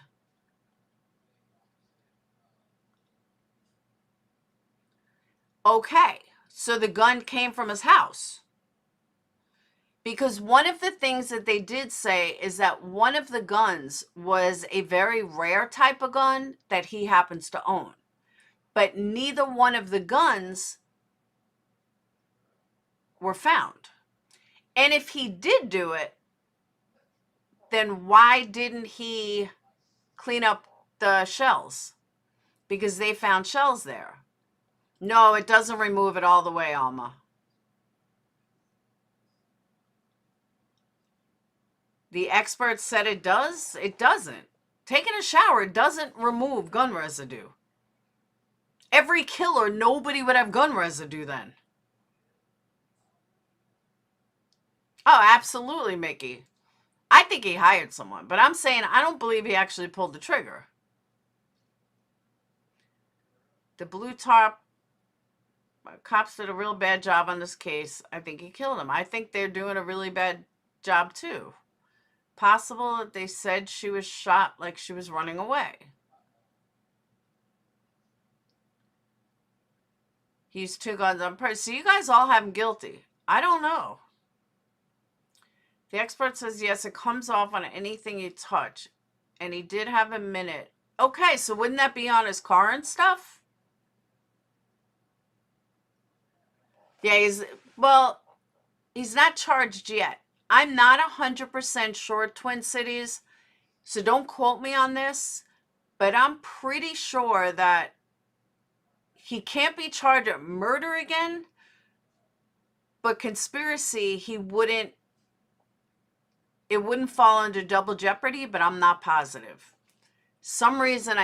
Okay, so the gun came from his house. Because one of the things that they did say is that one of the guns was a very rare type of gun that he happens to own. But neither one of the guns were found. And if he did do it, then why didn't he clean up the shells? Because they found shells there. No, it doesn't remove it all the way, Alma. The experts said it does. It doesn't. Taking a shower doesn't remove gun residue. Every killer, nobody would have gun residue then. Oh, absolutely, Mickey. I think he hired someone, but I'm saying I don't believe he actually pulled the trigger. The blue top cops did a real bad job on this case. I think he killed him. I think they're doing a really bad job too. possible that they said she was shot like she was running away? He used 2 guns on purpose. So you guys all have him guilty. I don't know. The expert says, yes, it comes off on anything you touch. And he did have a minute. Okay, so wouldn't that be on his car and stuff? Yeah, he's not charged yet. I'm not 100% sure, Twin Cities, so don't quote me on this, but I'm pretty sure that he can't be charged with murder again, but conspiracy, it wouldn't fall under double jeopardy, but I'm not positive. Some reason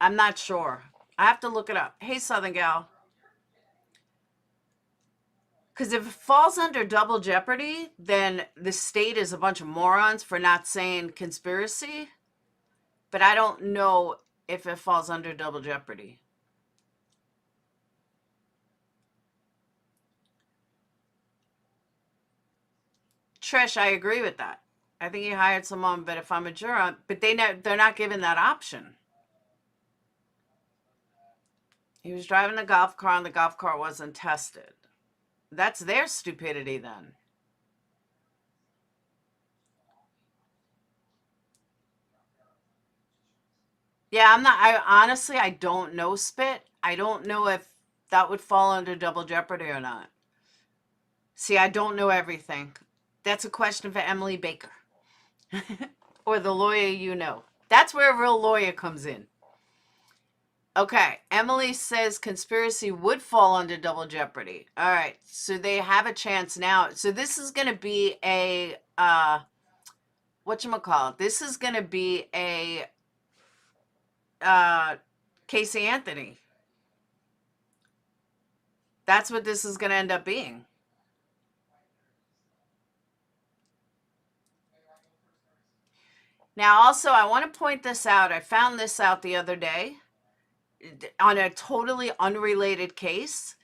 I'm not sure. I have to look it up. Hey, Southern Gal. Because if it falls under double jeopardy, then the state is a bunch of morons for not saying conspiracy. But I don't know if it falls under double jeopardy. Trish, I agree with that. I think he hired someone, but if I'm a juror, but they're not given that option. He was driving the golf car and the golf cart wasn't tested. That's their stupidity then. Yeah, honestly, I don't know, Spit. I don't know if that would fall under double jeopardy or not. See, I don't know everything. That's a question for Emily Baker. Or the lawyer you know. That's where a real lawyer comes in. Okay, Emily says conspiracy would fall under double jeopardy. All right, so they have a chance now. So this is going to be a, whatchamacallit? This is going to be a Casey Anthony. That's what this is going to end up being. Now, also, I want to point this out. I found this out the other day on a totally unrelated case.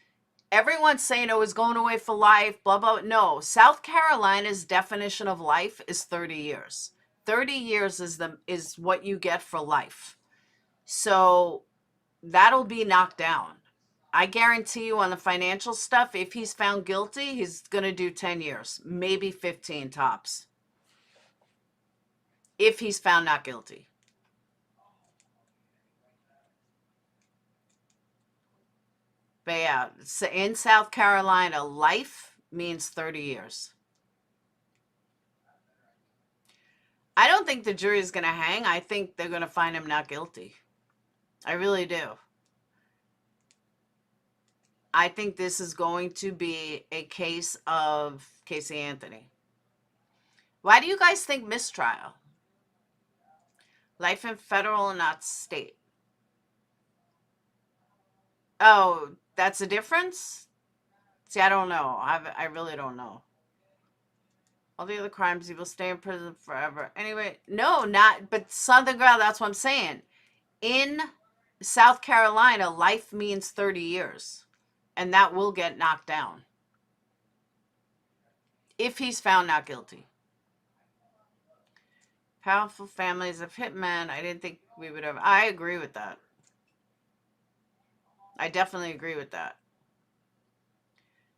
Everyone's saying, oh, he's going away for life, blah, blah. No, South Carolina's definition of life is 30 years. 30 years is what you get for life. So that'll be knocked down. I guarantee you on the financial stuff, if he's found guilty, he's going to do 10 years, maybe 15 tops. If he's found not guilty. But yeah, so in South Carolina, life means 30 years. I don't think the jury is going to hang. I think they're going to find him not guilty. I really do. I think this is going to be a case of Casey Anthony. Why do you guys think mistrial? Life in federal and not state. Oh, that's a difference? See, I don't know. I really don't know. All the other crimes, he will stay in prison forever. Anyway, no, but Southern Girl, that's what I'm saying. In South Carolina, life means 30 years. And that will get knocked down. If he's found not guilty. Powerful families of hitmen. I didn't think we would have. I agree with that. I definitely agree with that.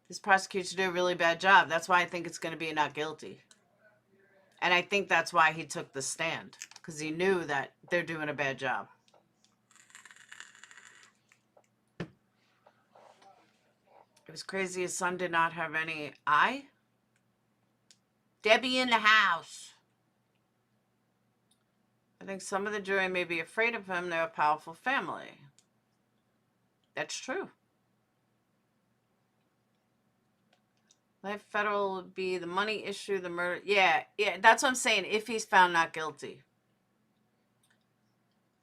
This prosecutor did a really bad job. That's why I think it's going to be a not guilty. And I think that's why he took the stand. Because he knew that they're doing a bad job. It was crazy his son did not have any eye. Debbie in the house. I think some of the jury may be afraid of him. They're a powerful family. That's true. Life federal would be the money issue, the murder. Yeah, that's what I'm saying. If he's found not guilty.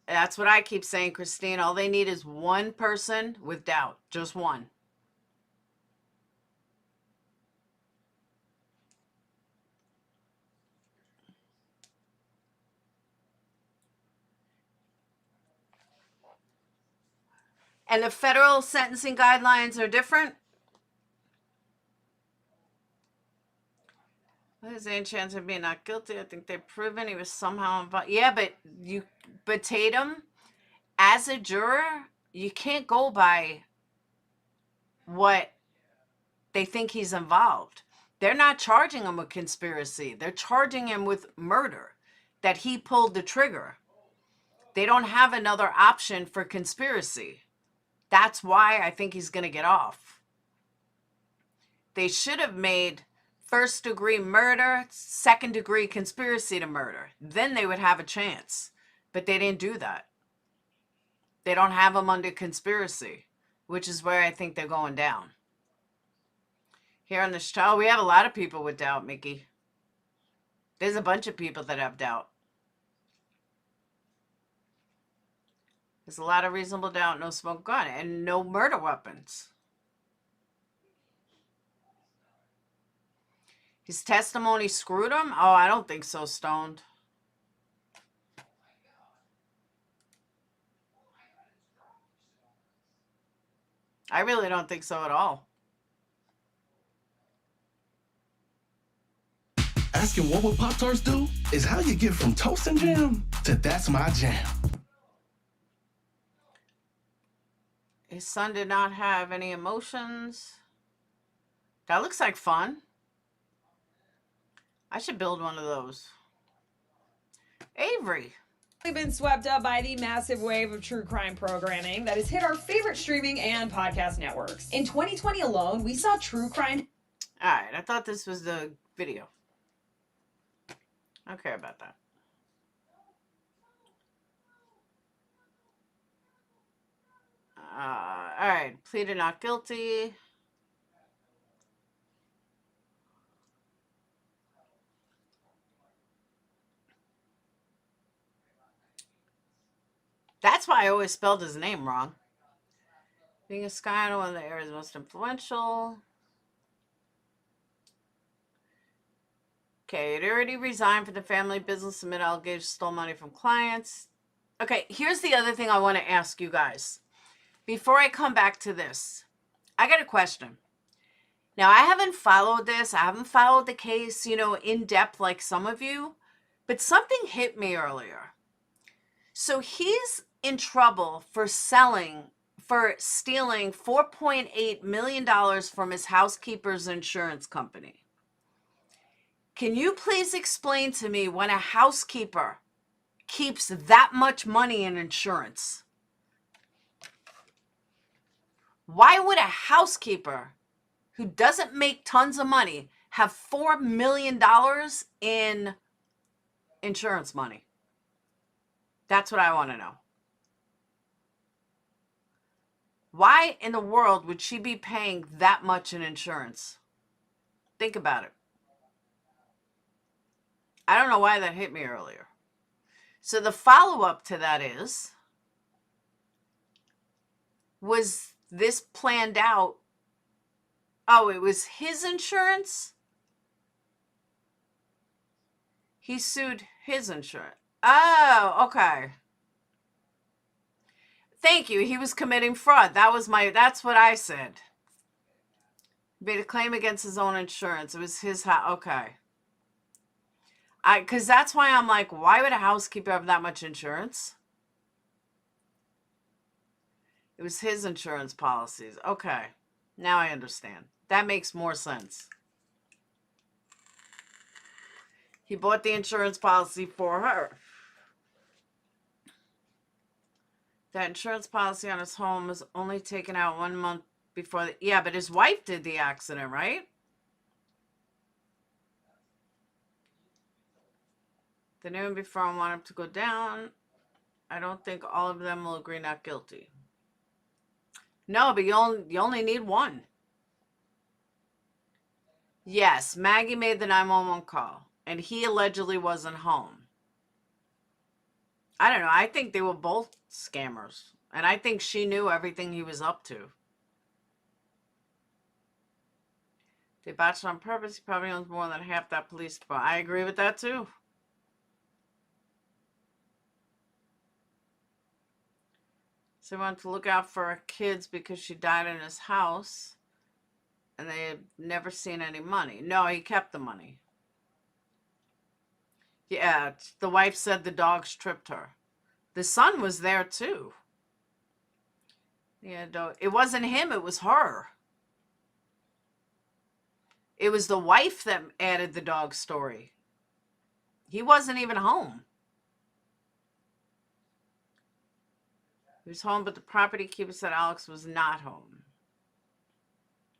That's what I keep saying, Christine. All they need is one person with doubt. Just one. And the federal sentencing guidelines are different? There's any chance of being not guilty. I think they've proven he was somehow involved. Yeah, but Tatum, as a juror, you can't go by what they think he's involved. They're not charging him with conspiracy. They're charging him with murder, that he pulled the trigger. They don't have another option for conspiracy. That's why I think he's going to get off. They should have made first-degree murder, second-degree conspiracy to murder. Then they would have a chance. But they didn't do that. They don't have him under conspiracy, which is where I think they're going down. Here on this channel, we have a lot of people with doubt, Mickey. There's a bunch of people that have doubt. There's a lot of reasonable doubt, no smoke gun, and no murder weapons. His testimony screwed him? Oh, I don't think so, Stoned. I really don't think so at all. Asking what would Pop-Tarts do is how you get from toast and jam to that's my jam. His son did not have any emotions. That looks like fun. I should build one of those. Avery. We've been swept up by the massive wave of true crime programming that has hit our favorite streaming and podcast networks. In 2020 alone, we saw true crime. All right, I thought this was the video. I don't care about that. All right, pleaded not guilty. That's why I always spelled his name wrong. Being a sky one of the area's most influential. Okay, it already resigned for the family business amid allegations stole money from clients. Okay, here's the other thing I want to ask you guys. Before I come back to this, I got a question. Now, I haven't followed this. I haven't followed the case, you know, in depth like some of you. But something hit me earlier. So he's in trouble for stealing $4.8 million from his housekeeper's insurance company. Can you please explain to me when a housekeeper keeps that much money in insurance? Why would a housekeeper who doesn't make tons of money have $4 million in insurance money? That's what I want to know. Why in the world would she be paying that much in insurance? Think about it. I don't know why that hit me earlier. So the follow-up to that is, was this planned out? Oh, it was his insurance? He sued his insurance. Oh, okay. Thank you. He was committing fraud. That's what I said. Made a claim against his own insurance. It was his house. Okay. Because that's why I'm like, why would a housekeeper have that much insurance? It was his insurance policies. Okay. Now I understand. That makes more sense. He bought the insurance policy for her. That insurance policy on his home was only taken out 1 month before. Yeah, but his wife did the accident, right? The knew him before and want him to go down. I don't think all of them will agree not guilty. No, but you only need one. Yes, Maggie made the 911 call, and he allegedly wasn't home. I don't know. I think they were both scammers, and I think she knew everything he was up to. They botched on purpose. He probably owns more than half that police department. I agree with that, too. So he wanted to look out for her kids because she died in his house. And they had never seen any money. No, he kept the money. Yeah, the wife said the dogs tripped her. The son was there too. Yeah, it wasn't him, it was her. It was the wife that added the dog story. He wasn't even home. He was home, but the property keeper said Alex was not home.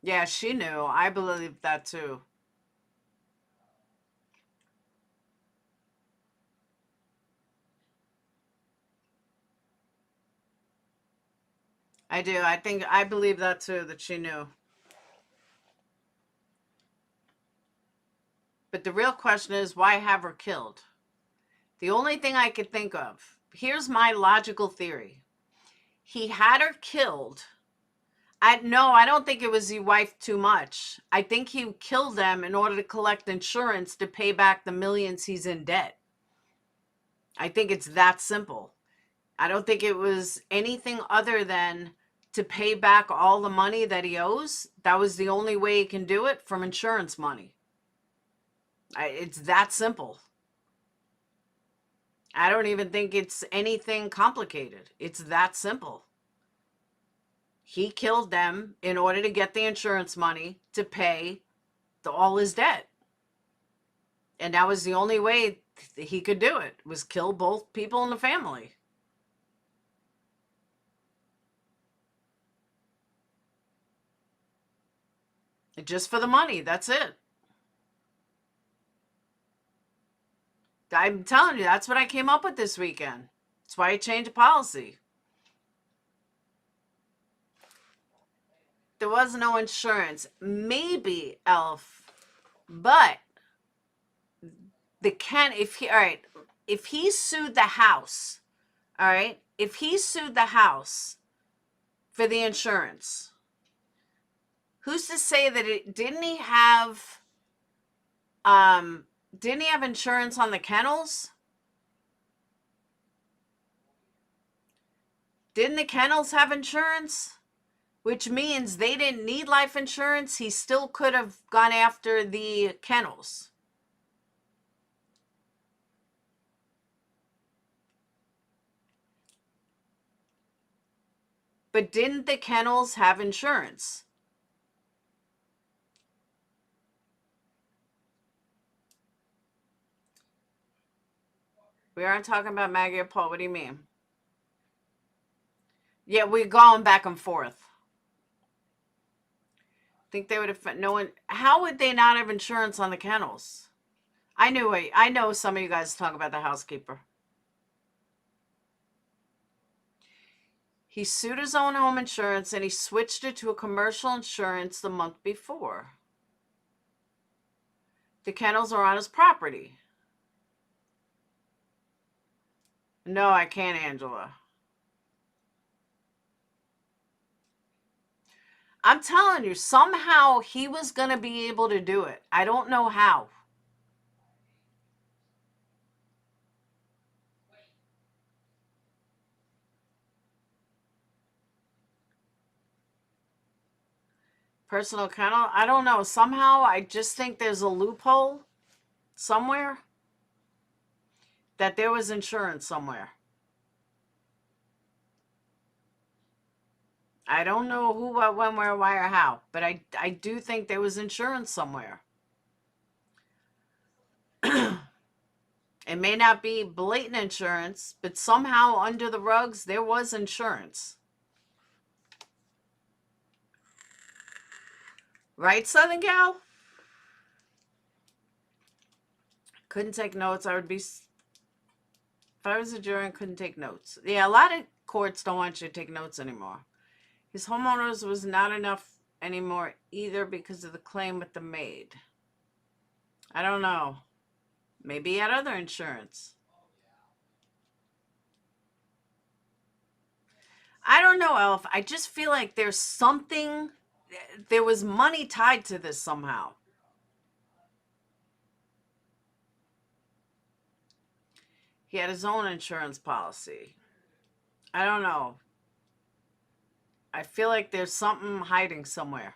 Yeah, she knew. I believe that too. I do. I believe that too, that she knew. But the real question is, why have her killed? The only thing I could think of, here's my logical theory. He had her killed. I don't think it was he wife too much. I think he killed them in order to collect insurance to pay back the millions he's in debt. I think it's that simple. I don't think it was anything other than to pay back all the money that he owes. That was the only way he can do it, from insurance money. It's that simple. I don't even think it's anything complicated. It's that simple. He killed them in order to get the insurance money to pay all his debt. And that was the only way he could do it, was kill both people in the family. Just for the money, that's it. I'm telling you, that's what I came up with this weekend. That's why I changed the policy. There was no insurance. Maybe, Elf, but if he sued the house, all right, if he sued the house for the insurance, who's to say that didn't he have insurance on the kennels? Didn't the kennels have insurance? Which means they didn't need life insurance. He still could have gone after the kennels. But didn't the kennels have insurance? We aren't talking about Maggie or Paul. What do you mean? Yeah, we're going back and forth. Think they would have known. How would they not have insurance on the kennels? I know some of you guys talk about the housekeeper. He sued his own home insurance and he switched it to a commercial insurance the month before. The kennels are on his property. No, I can't, Angela. I'm telling you, somehow he was going to be able to do it. I don't know how. Personal kennel? I don't know. Somehow I just think there's a loophole somewhere that there was insurance somewhere. I don't know who, what, when, where, why, or how, but I do think there was insurance somewhere. It may not be blatant insurance, but somehow under the rugs, there was insurance. Right, Southern Gal? Couldn't take notes. I would be... If I was a juror and couldn't take notes. Yeah, a lot of courts don't want you to take notes anymore. His homeowners was not enough anymore either because of the claim with the maid. I don't know. Maybe he had other insurance. I don't know, Elf. I just feel like there's something... There was money tied to this somehow. He had his own insurance policy. I don't know. I feel like there's something hiding somewhere.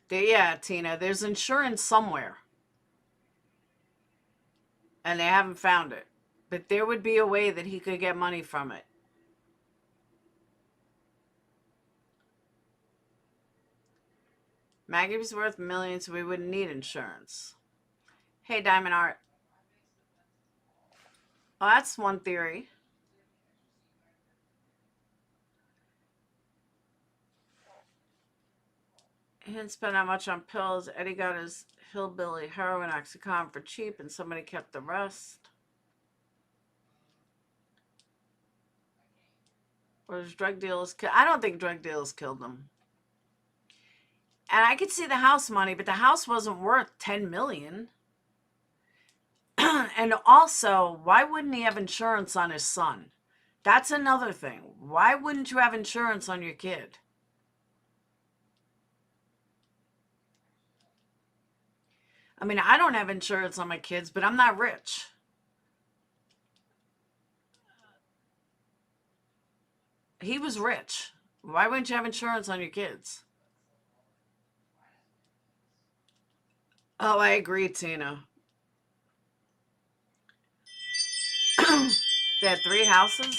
Yeah, Tina, there's insurance somewhere. and they haven't found it. But there would be a way that he could get money from it. Maggie's worth millions, so we wouldn't need insurance. Hey, Diamond Art. Well, that's one theory. He didn't spend that much on pills. Eddie got his hillbilly heroin, Oxycontin for cheap, and somebody kept the rest. Or there's drug dealers. I don't think drug dealers killed them. And I could see the house money, but the house wasn't worth $10 million. And also, why wouldn't he have insurance on his son? That's another thing. Why wouldn't you have insurance on your kid? I mean, I don't have insurance on my kids, but I'm not rich. He was rich. Why wouldn't you have insurance on your kids? Oh, I agree, Tina. They had 3 houses.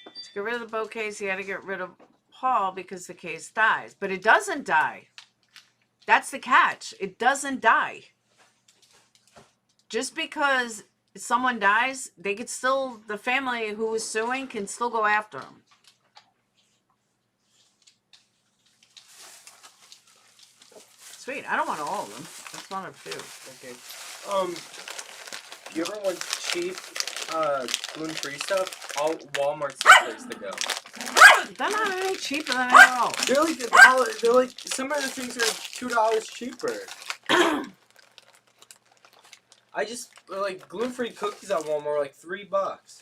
To get rid of the Bo case, he had to get rid of Paul because the case dies. But it doesn't die. That's the catch. It doesn't die. Just because someone dies, they could still, the family who was suing can still go after them. Sweet. I don't want all of them. Just one or 2. Okay. You ever want cheap, gluten-free stuff? All Walmart's the place to go. They're not any cheaper than anything else. They're like $1. They're like, some of the things are $2 cheaper. I just, like, gluten-free cookies at Walmart were like $3.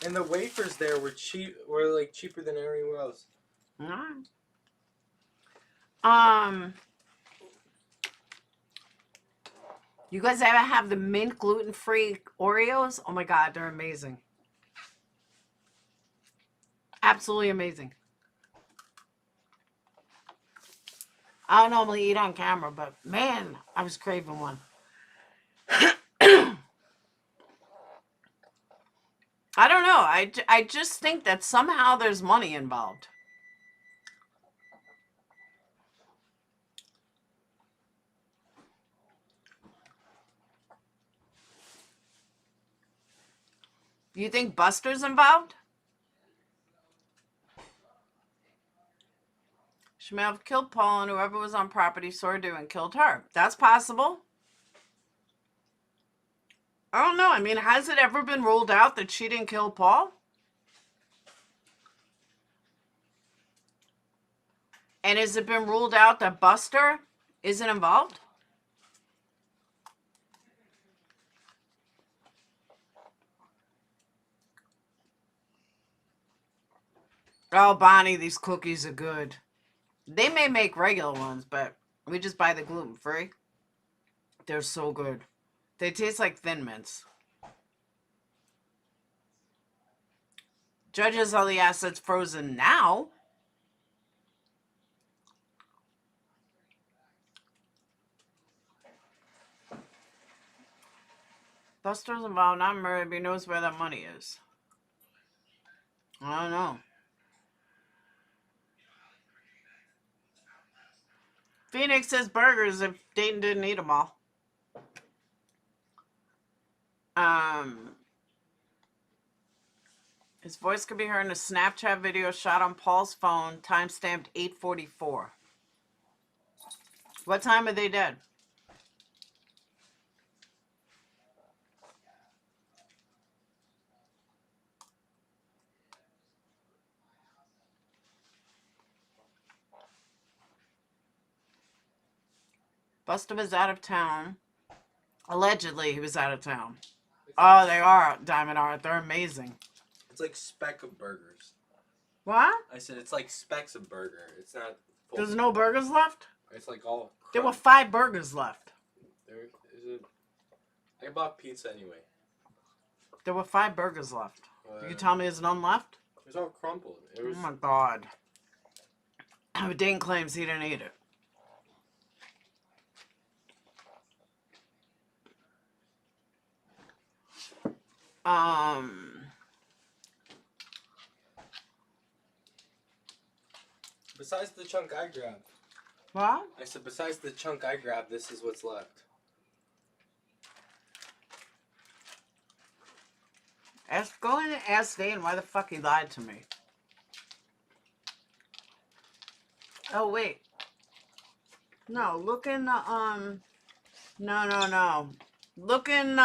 And the wafers there were like cheaper than everywhere else. You guys ever have the mint gluten-free Oreos? Oh my God, they're amazing. Absolutely amazing. I don't normally eat on camera, but man, I was craving one. I don't know. I just think that somehow there's money involved. You think Buster's involved? She may have killed Paul, and whoever was on property saw her do and killed her. That's possible. I don't know. I mean, has it ever been ruled out that she didn't kill Paul? And has it been ruled out that Buster isn't involved? Oh, Bonnie, these cookies are good. They may make regular ones, but we just buy the gluten-free. They're so good. They taste like Thin Mints. Judge has all the assets frozen now. Buster's involved, not murder, but he knows where that money is. I don't know. Phoenix says burgers if Dayton didn't eat them all. His voice could be heard in a Snapchat video shot on Paul's phone, timestamped 8:44. What time are they dead? Buster was out of town. Allegedly, he was out of town. Oh, they are Diamond Art. They're amazing. It's like speck of burgers. What? I said it's like specks of burger. It's not full. There's no burgers left? It's like all There were crunch. 5 burgers left. There is it. I bought pizza anyway. There were 5 burgers left. You tell me there's none left? It was all crumpled. It was, Oh my God. But Dane claims he didn't eat it. Besides the chunk I grabbed. What? I said, besides the chunk I grabbed, this is what's left. Go in and ask Dan why the fuck he lied to me. Oh, wait. No, look in the, no. Look in,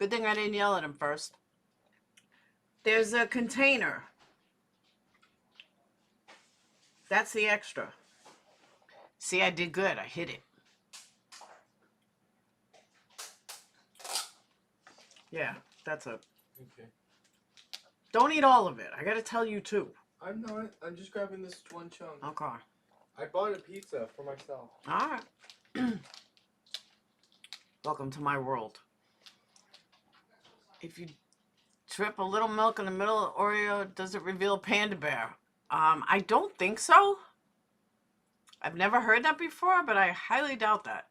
good thing I didn't yell at him first. There's a container. That's the extra. See, I did good. I hit it. Yeah, that's it. Okay. Don't eat all of it. I gotta tell you too. I'm not. I'm just grabbing this one chunk. Okay. I bought a pizza for myself. Alright. Welcome to my world. If you trip a little milk in the middle of Oreo, does it reveal Panda Bear? I don't think so. I've never heard that before, but I highly doubt that.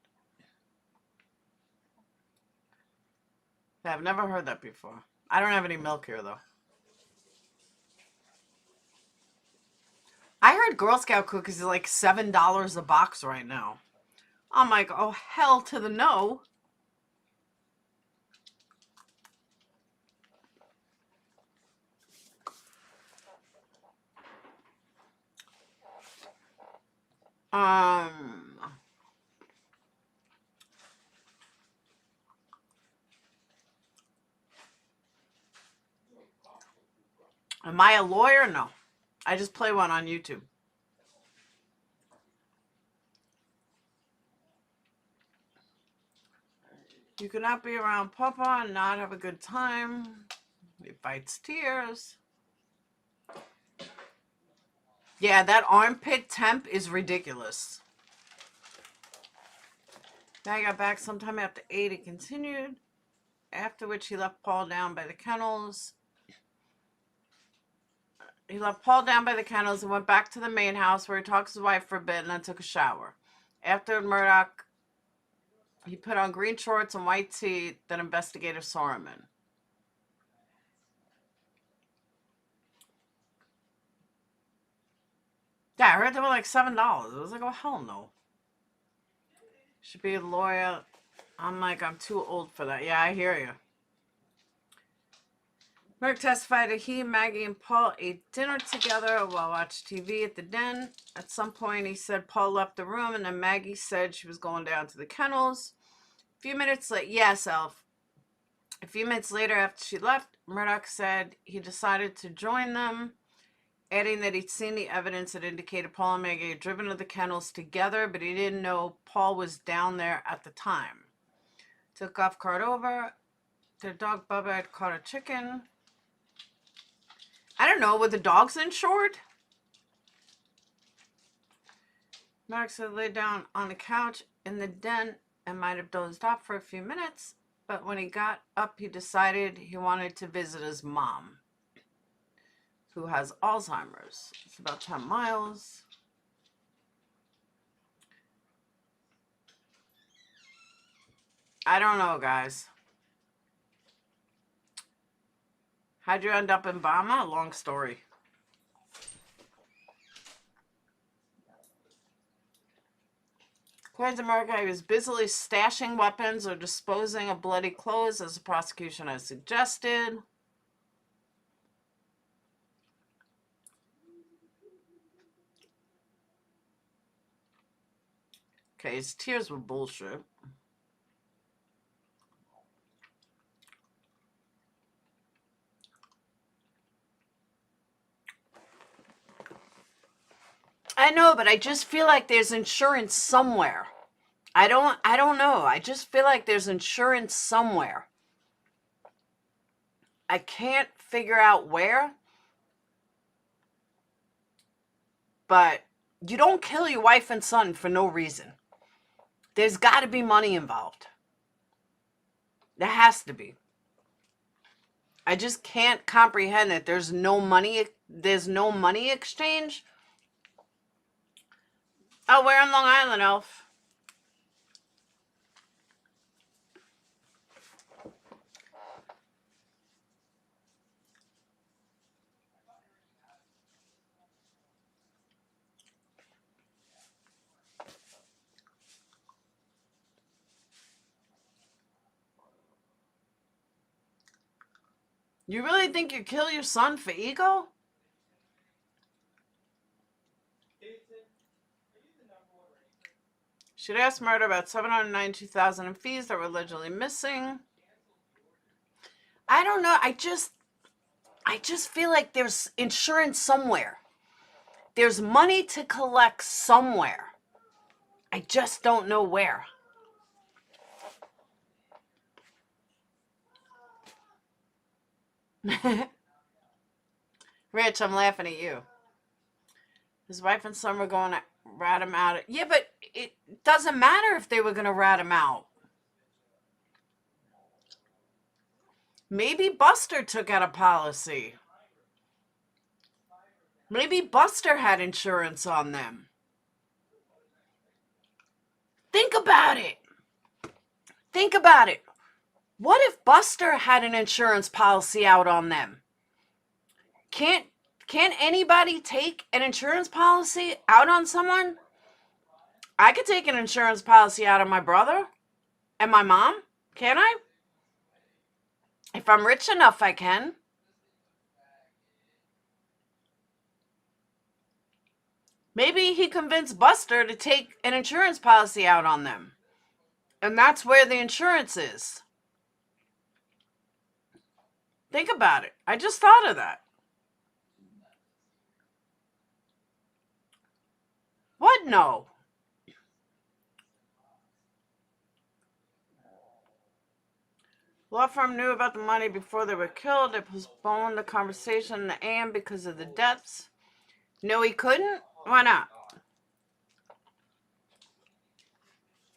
I've never heard that before. I don't have any milk here, though. I heard Girl Scout cookies are like $7 a box right now. I'm like, oh, hell to the no. Am I a lawyer? No. I just play one on YouTube. You cannot be around Papa and not have a good time. He fights tears. Yeah, that armpit temp is ridiculous. Now he got back sometime after 8. He continued. After which he left Paul down by the kennels. He left Paul down by the kennels and went back to the main house where he talked to his wife for a bit and then took a shower. After Murdoch, he put on green shorts and white tee that investigators saw him in. Yeah, I heard they were like $7. I was like, oh, hell no. Should be a lawyer. I'm like, I'm too old for that. Yeah, I hear you. Murdoch testified that he, Maggie, and Paul ate dinner together while watching TV at the den. At some point, he said Paul left the room, and then Maggie said she was going down to the kennels. A few minutes later, yes, Elf. A few minutes later, after she left, Murdoch said he decided to join them, adding that he'd seen the evidence that indicated Paul and Maggie had driven to the kennels together, but he didn't know Paul was down there at the time. Took off cart over. Their dog Bubba had caught a chicken. I don't know, were the dogs insured? Murdoch said lay down on the couch in the den and might have dozed off for a few minutes, but when he got up, he decided he wanted to visit his mom, who has Alzheimer's. It's about 10 miles. I don't know, guys. How'd you end up in Bama? Long story. According to America, he was busily stashing weapons or disposing of bloody clothes, as the prosecution has suggested. Okay, his tears were bullshit. I know, but I just feel like there's insurance somewhere. I don't know. I just feel like there's insurance somewhere. I can't figure out where. But you don't kill your wife and son for no reason. There's got to be money involved. There has to be. I just can't comprehend that there's no money exchange. Oh, we're in Long Island, Elf. You really think you kill your son for ego? Should ask Murdoch about $792,000 in fees that were allegedly missing. I don't know. I just feel like there's insurance somewhere. There's money to collect somewhere. I just don't know where. Rich, I'm laughing at you. His wife and son were going to rat him out. Yeah, but it doesn't matter if they were going to rat him out. Maybe Buster took out a policy. Maybe Buster had insurance on them. Think about it. Think about it. What if Buster had an insurance policy out on them? Can't anybody take an insurance policy out on someone? I could take an insurance policy out on my brother and my mom, can't I? If I'm rich enough, I can. Maybe he convinced Buster to take an insurance policy out on them. And that's where the insurance is. Think about it. I just thought of that. What? No. Law firm knew about the money before they were killed. They postponed the conversation in the AM because of the deaths. No, he couldn't? Why not?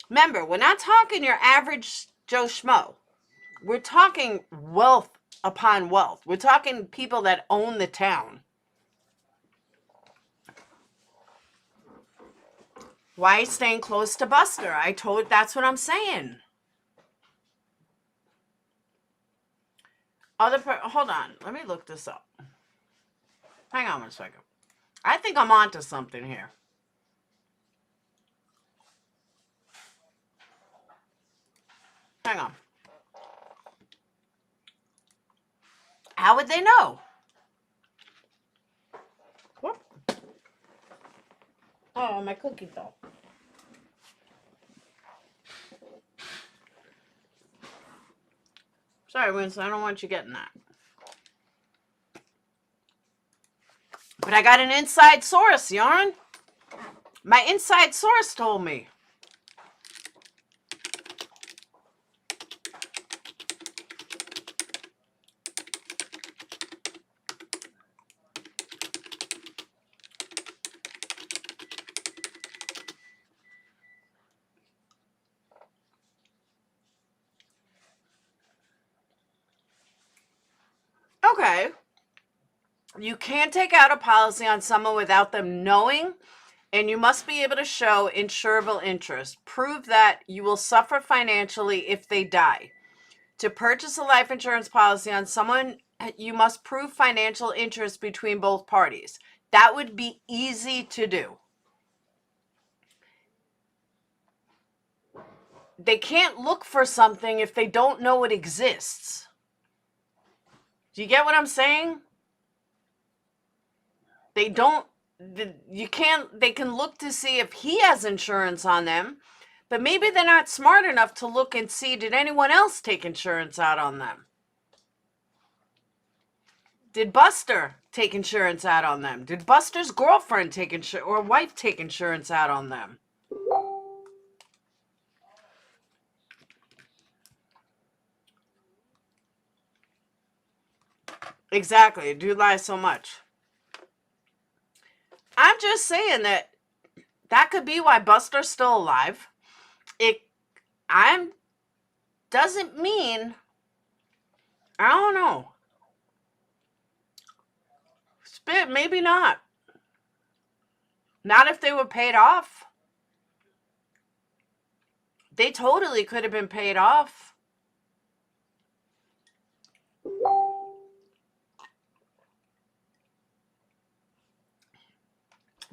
Remember, we're not talking your average Joe Schmo. We're talking wealth upon wealth. We're talking people that own the town. Why staying close to Buster? That's what I'm saying. Hold on. Let me look this up. Hang on one second. I think I'm onto something here. Hang on. How would they know? Whoop. Oh, my cookie fell. Sorry, Winston, I don't want you getting that. But I got an inside source, Yarn. My inside source told me. Okay. You can't take out a policy on someone without them knowing, and you must be able to show insurable interest. Prove that you will suffer financially if they die. To purchase a life insurance policy on someone, you must prove financial interest between both parties. That would be easy to do. They can't look for something if they don't know it exists. Do you get what I'm saying? They can look to see if he has insurance on them, but maybe they're not smart enough to look and see, did anyone else take insurance out on them? Did Buster take insurance out on them? Did Buster's girlfriend take insurance or wife take insurance out on them? Exactly. It do lie so much. I'm just saying that could be why Buster's still alive. Doesn't mean, I don't know. Maybe not. Not if they were paid off. They totally could have been paid off.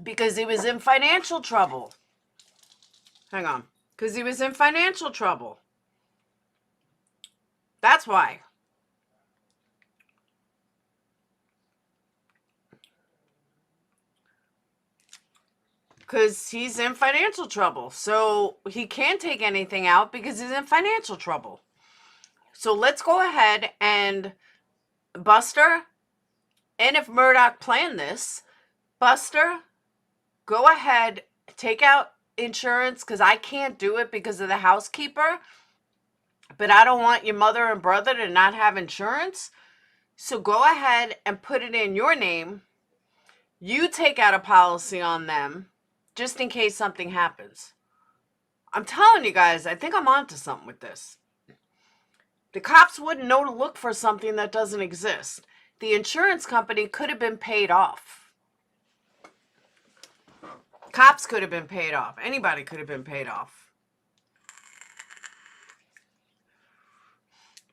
Because he was in financial trouble. Hang on. Because he was in financial trouble. That's why. because he's in financial trouble. So he can't take anything out because he's in financial trouble. So let's go ahead and Buster, and if Murdoch planned this, Buster, go ahead, take out insurance because I can't do it because of the housekeeper. But I don't want your mother and brother to not have insurance. So go ahead and put it in your name. You take out a policy on them just in case something happens. I'm telling you guys, I think I'm onto something with this. The cops wouldn't know to look for something that doesn't exist. The insurance company could have been paid off. Cops could have been paid off. Anybody could have been paid off.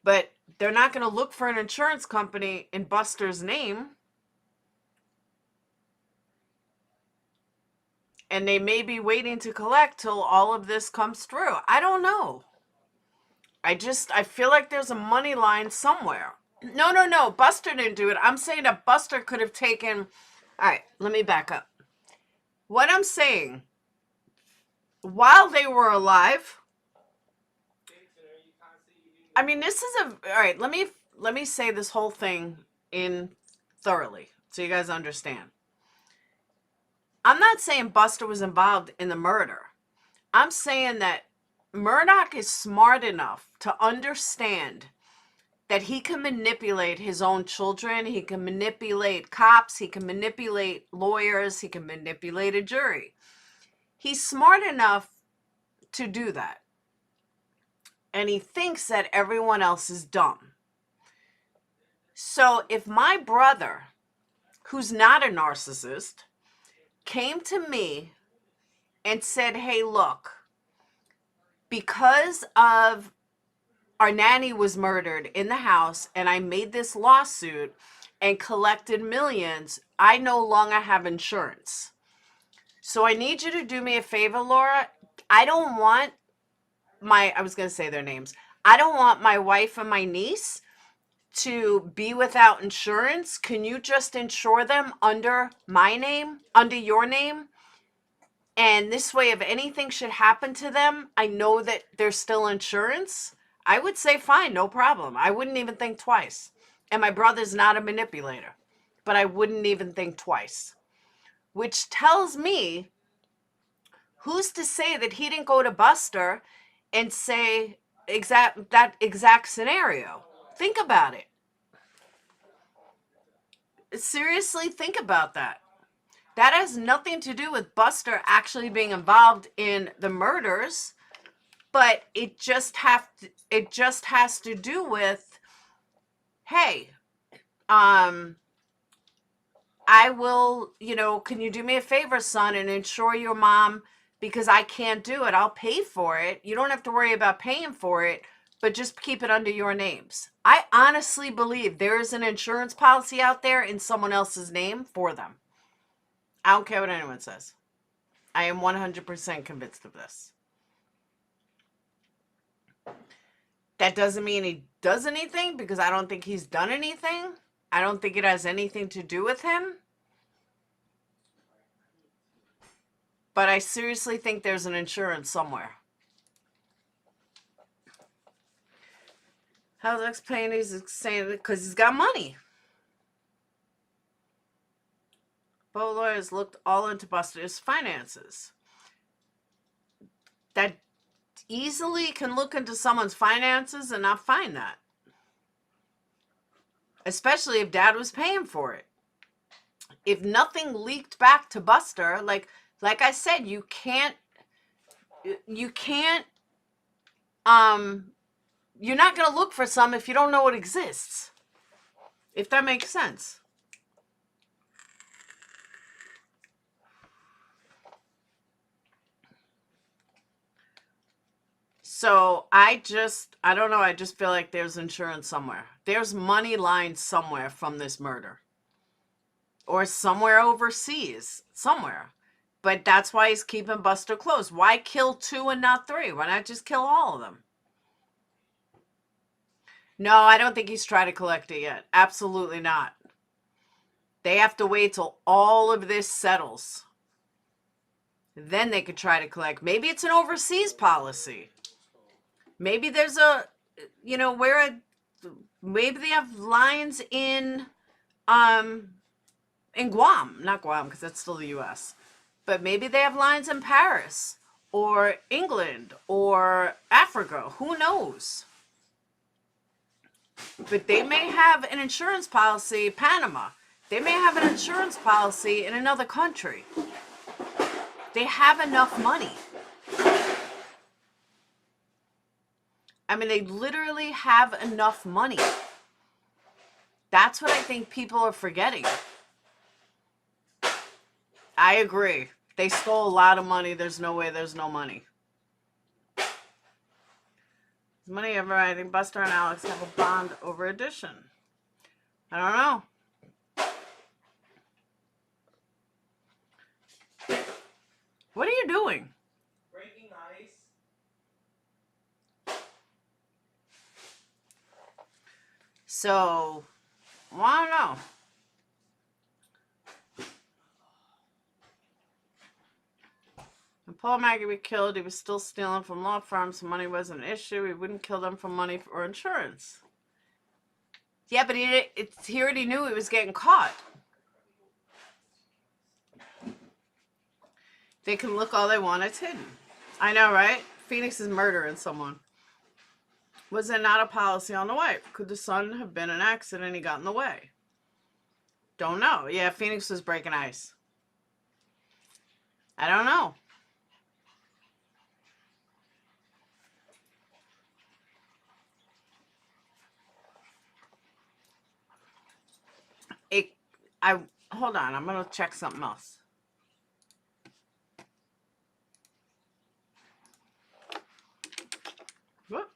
But they're not going to look for an insurance company in Buster's name. And they may be waiting to collect till all of this comes through. I don't know. I feel like there's a money line somewhere. No. Buster didn't do it. I'm saying that Buster could have taken... All right, let me back up. What I'm saying, while they were alive... I mean, this is a... All right, let me say this whole thing in thoroughly so you guys understand. I'm not saying Buster was involved in the murder. I'm saying that Murdoch is smart enough to understand that he can manipulate his own children. He can manipulate cops. He can manipulate lawyers. He can manipulate a jury. He's smart enough to do that. And he thinks that everyone else is dumb. So if my brother, who's not a narcissist, came to me and said, hey, look, because of our nanny was murdered in the house and I made this lawsuit and collected millions, I no longer have insurance. So I need you to do me a favor, Laura. I don't want I was going to say their names. I don't want my wife and my niece to be without insurance. Can you just insure them under my name, under your name? And this way, if anything should happen to them, I know that there's still insurance. I would say, fine, no problem. I wouldn't even think twice. And my brother's not a manipulator, but I wouldn't even think twice. Which tells me, who's to say that he didn't go to Buster and say that exact scenario? Think about it. Seriously, think about that. That has nothing to do with Buster actually being involved in the murders, but it just has to do with, hey, I will, can you do me a favor, son, and insure your mom because I can't do it. I'll pay for it. You don't have to worry about paying for it, but just keep it under your names. I honestly believe there is an insurance policy out there in someone else's name for them. I don't care what anyone says. I am 100% convinced of this. That doesn't mean he does anything because I don't think he's done anything. I don't think it has anything to do with him. But I seriously think there's an insurance somewhere. How's it explained? He's saying it because he's got money. Both lawyers looked all into Buster's finances. That easily can look into someone's finances and not find that. Especially if dad was paying for it. If nothing leaked back to Buster, like I said, you're not going to look for some if you don't know it exists. If that makes sense. So I don't know. I just feel like there's insurance somewhere. There's money lying somewhere from this murder. Or somewhere overseas. Somewhere. But that's why he's keeping Buster close. Why kill 2 and not 3? Why not just kill all of them? No, I don't think he's tried to collect it yet. Absolutely not. They have to wait till all of this settles. Then they could try to collect. Maybe it's an overseas policy. Maybe there's a, you know, maybe they have lines in Guam, not Guam, because that's still the U.S., but maybe they have lines in Paris or England or Africa. Who knows? But they may have an insurance policy, Panama. They may have an insurance policy in another country. They have enough money. I mean, they literally have enough money. That's what I think people are forgetting. I agree. They stole a lot of money. There's no way there's no money. Is money ever? I think Buster and Alex have a bond over addition. I don't know. What are you doing? Breaking ice. So, well, I don't know. When Paul Maggie was killed, he was still stealing from law firms, so money wasn't an issue. He wouldn't kill them for money or insurance. Yeah, but he already knew he was getting caught. They can look all they want, it's hidden. I know, right? Phoenix is murdering someone. Was there not a policy on the wife? Could the son have been an accident he got in the way? Don't know. Yeah, Phoenix was breaking ice. I don't know. Hold on, I'm gonna check something else. Whoop.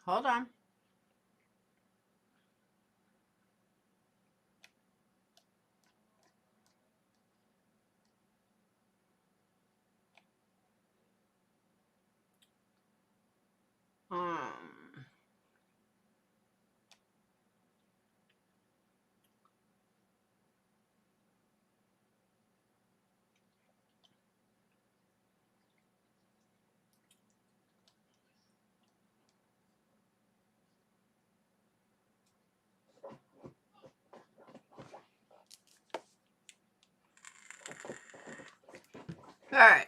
Hold on. All right.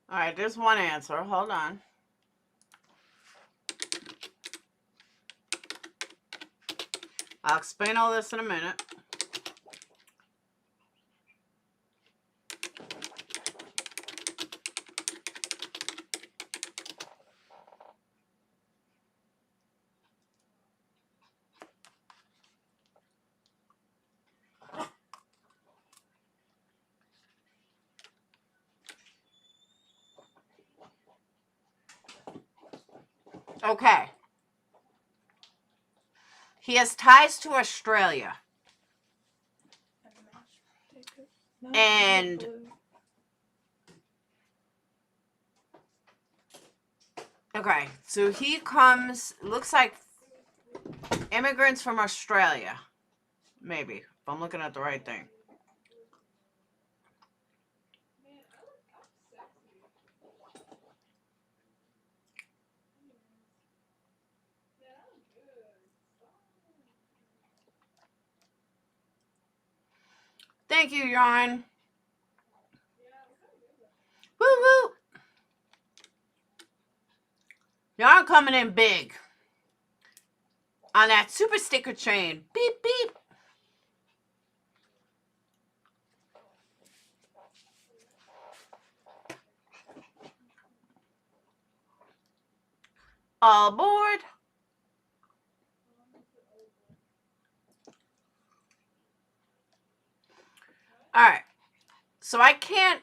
All right, there's one answer. Hold on. I'll explain all this in a minute. Okay. He has ties to Australia. And okay, so he comes, looks like immigrants from Australia. Maybe, if I'm looking at the right thing. Thank you, Yarn. Woo woo. Y'all are coming in big on that super sticker train. Beep, beep. All aboard. All right. So I can't.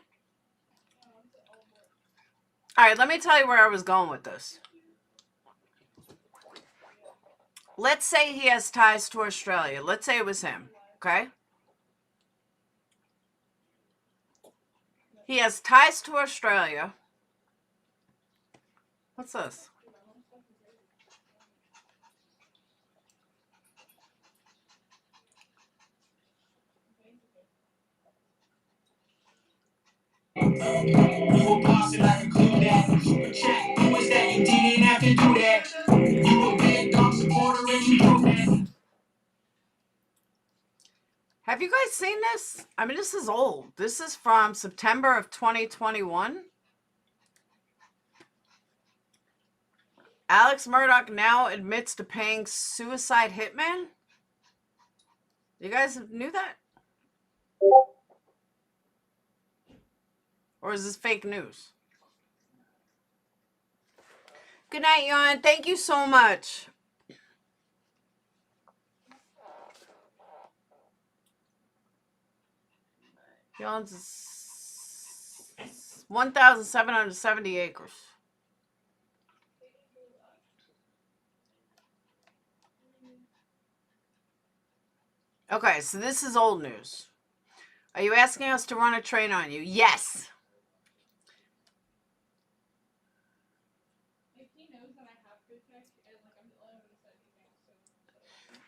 All right, let me tell you where I was going with this. Let's say he has ties to Australia. Let's say it was him, okay? He has ties to Australia. What's this? You a boss and I conclude that. Check. Who was that? You didn't have to do that. You a big dog supporter and you prove that. Have you guys seen this? I mean, this is old. This is from September of 2021. Alex Murdoch now admits to paying suicide hitman. You guys knew that? Or is this fake news? Good night, Yon. Thank you so much. Yon's 1,770 acres. Okay, so this is old news. Are you asking us to run a train on you? Yes.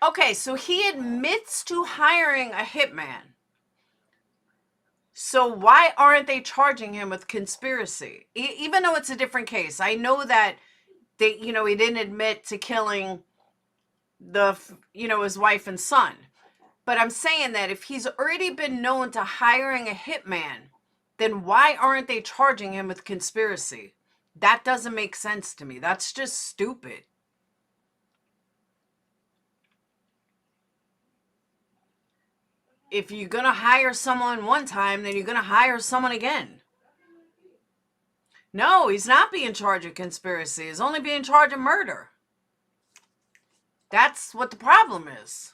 Okay, so he admits to hiring a hitman. So why aren't they charging him with conspiracy? Even though it's a different case. I know that they, he didn't admit to killing his wife and son. But I'm saying that if he's already been known to hiring a hitman, then why aren't they charging him with conspiracy? That doesn't make sense to me. That's just stupid. If you're going to hire someone one time, then you're going to hire someone again. No, he's not being charged of conspiracy. He's only being charged of murder. That's what the problem is.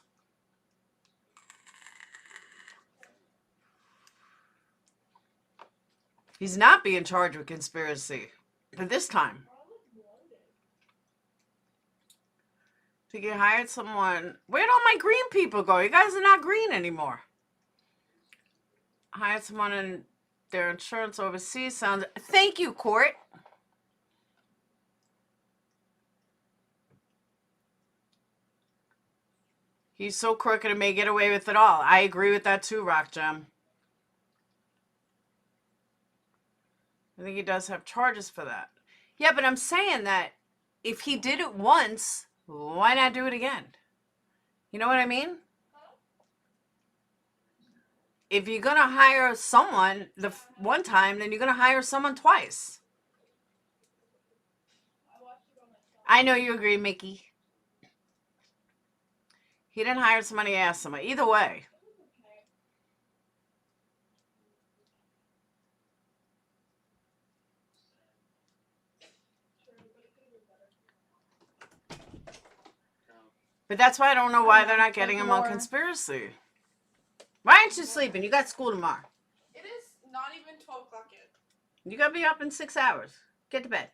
He's not being charged with conspiracy. But this time. To get hired someone. Where'd all my green people go? You guys are not green anymore. Hired someone in their insurance overseas sounds. Thank you, Court. He's so crooked and may get away with it all. I agree with that too, Rock Gem. I think he does have charges for that. Yeah, but I'm saying that if he did it once, why not do it again? You know what I mean? If you're going to hire someone the one time, then you're going to hire someone twice. I know you agree, Mickey. He didn't hire somebody, he asked somebody. Either way. But that's why I don't know why they're not getting him on conspiracy. Why aren't you sleeping? You got school tomorrow. It is not even 12 o'clock yet. You got to be up in 6 hours. Get to bed.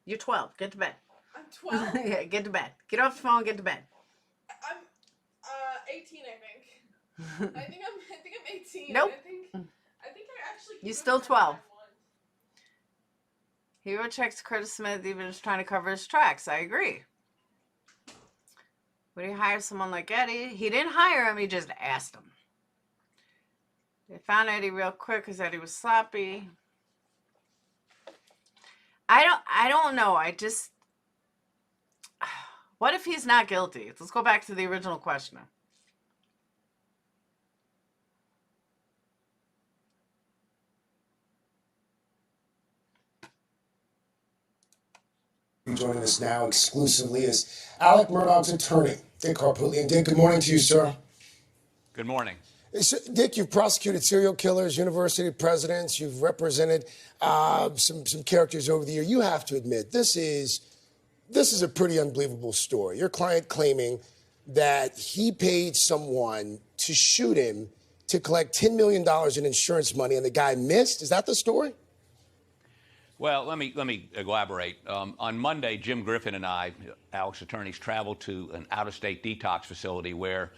You're 12. Get to bed. I'm 12. Yeah, get to bed. Get off the phone, get to bed. I'm 18, I think. I think I'm 18. Nope. I think I actually. You're still 12. Hero checks Curtis Smith even just trying to cover his tracks. I agree. Would he hire someone like Eddie? He didn't hire him, he just asked him. They found Eddie real quick because Eddie was sloppy. I don't know. I just, what if he's not guilty? Let's go back to the original question. Joining us now exclusively is Alec Murdaugh's attorney, Dick Harpootlian. Dick, good morning to you, sir. Good morning. So, Dick, you've prosecuted serial killers, university presidents, you've represented some characters over the year. You have to admit, this is a pretty unbelievable story. Your client claiming that he paid someone to shoot him to collect $10 million in insurance money, and the guy missed. Is that the story? Well, let me elaborate. On Monday, Jim Griffin and I, Alec's attorneys, traveled to an out-of-state detox facility where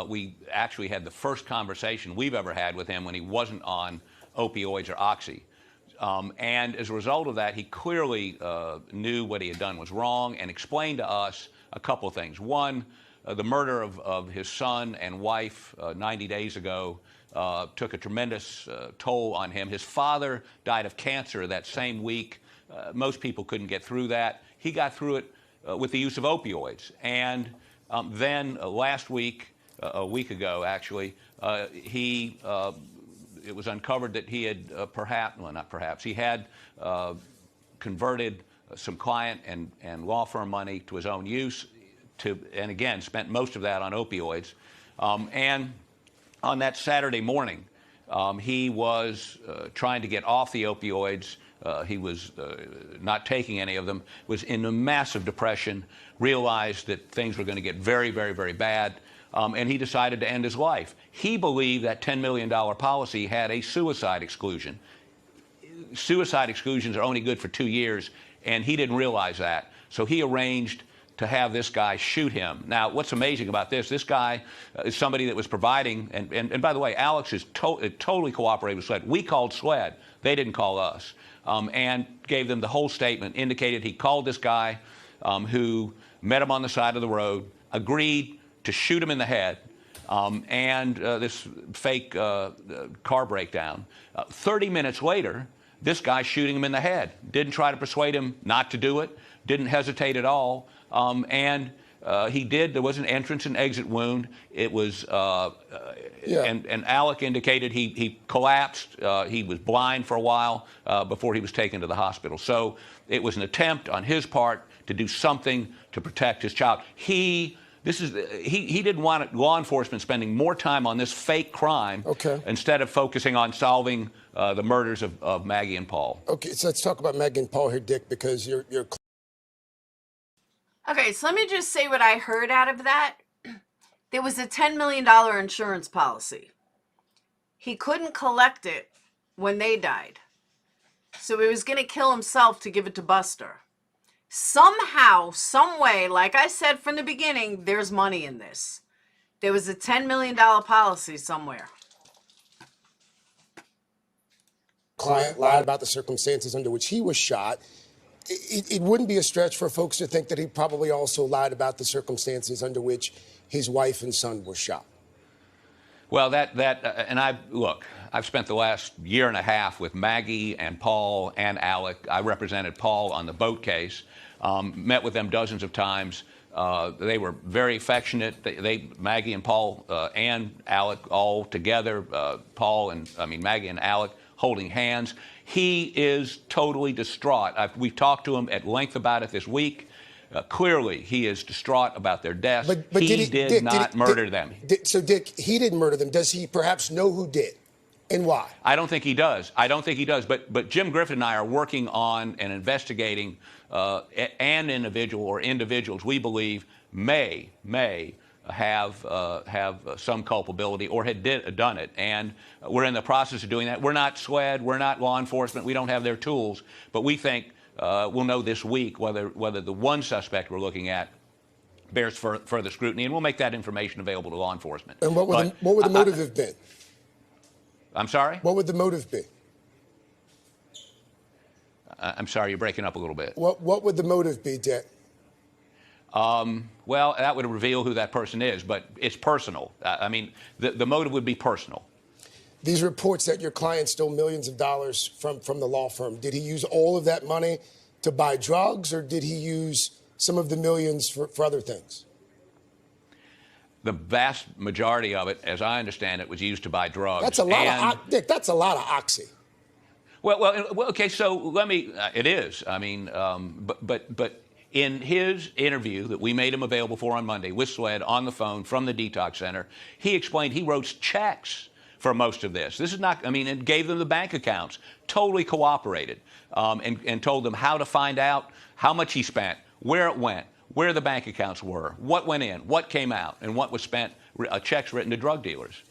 we actually had the first conversation we've ever had with him when he wasn't on opioids or oxy. And as a result of that, he clearly knew what he had done was wrong and explained to us a couple of things. One, the murder of his son and wife 90 days ago took a tremendous toll on him. His father died of cancer that same week. Most people couldn't get through that. He got through it with the use of opioids. And then last week, a week ago actually, it was uncovered that he had he had converted some client and law firm money to his own use, and again, spent most of that on opioids. And on that Saturday morning, he was trying to get off the opioids. He was not taking any of them, was in a massive depression, realized that things were going to get very, very, very bad, and he decided to end his life. He believed that $10 million policy had a suicide exclusion. Suicide exclusions are only good for 2 years, and he didn't realize that. So he arranged to have this guy shoot him. Now, what's amazing about this guy is somebody that was providing, and by the way, Alex is totally cooperated with SLED. We called SLED. They didn't call us, and gave them the whole statement, indicated he called this guy who met him on the side of the road, agreed to shoot him in the head, and this fake car breakdown. 30 minutes later, this guy shooting him in the head. Didn't try to persuade him not to do it, didn't hesitate at all. And he did. There was an entrance and exit wound. It was, and Alec indicated he collapsed. He was blind for a while before he was taken to the hospital. So it was an attempt on his part to do something to protect his child. He didn't want law enforcement spending more time on this fake crime instead of focusing on solving the murders of Maggie and Paul. Okay, so let's talk about Maggie and Paul here, Dick, because you're Okay, so let me just say what I heard out of that. There was a $10 million insurance policy. He couldn't collect it when they died. So he was going to kill himself to give it to Buster. Somehow, some way, like I said from the beginning, there's money in this. There was a $10 million policy somewhere. Client lied about the circumstances under which he was shot. It wouldn't be a stretch for folks to think that he probably also lied about the circumstances under which his wife and son were shot. Well, I've spent the last year and a half with Maggie and Paul and Alec. I represented Paul on the boat case, met with them dozens of times. They were very affectionate. Maggie and Paul and Alec all together, Maggie and Alec holding hands. He is totally distraught. We've talked to him at length about it this week. Clearly, he is distraught about their deaths. But he did not murder them. So, Dick, he didn't murder them. Does he perhaps know who did and why? I don't think he does. But Jim Griffin and I are working on and investigating an individual or individuals we believe may have some culpability or had done it, and we're in the process of doing that. We're not SLED, we're not law enforcement, we don't have their tools, but we think we'll know this week whether the one suspect we're looking at bears further scrutiny, and we'll make that information available to law enforcement. And what would the motive have been? I'm sorry? What would the motive be? I'm sorry, you're breaking up a little bit. What would the motive be, Dick? Well, that would reveal who that person is, but it's personal. The motive would be personal. These reports that your client stole millions of dollars from the law firm, did he use all of that money to buy drugs, or did he use some of the millions for other things? The vast majority of it, as I understand it, was used to buy drugs. That's a lot Dick, that's a lot of oxy. Well, okay, so let me, it is. But In his interview that we made him available for on Monday with SWED on the phone from the detox center, he explained he wrote checks for most of this. This is not, I mean, and gave them the bank accounts, totally cooperated, and told them how to find out how much he spent, where it went, where the bank accounts were, what went in, what came out, and what was spent, checks written to drug dealers.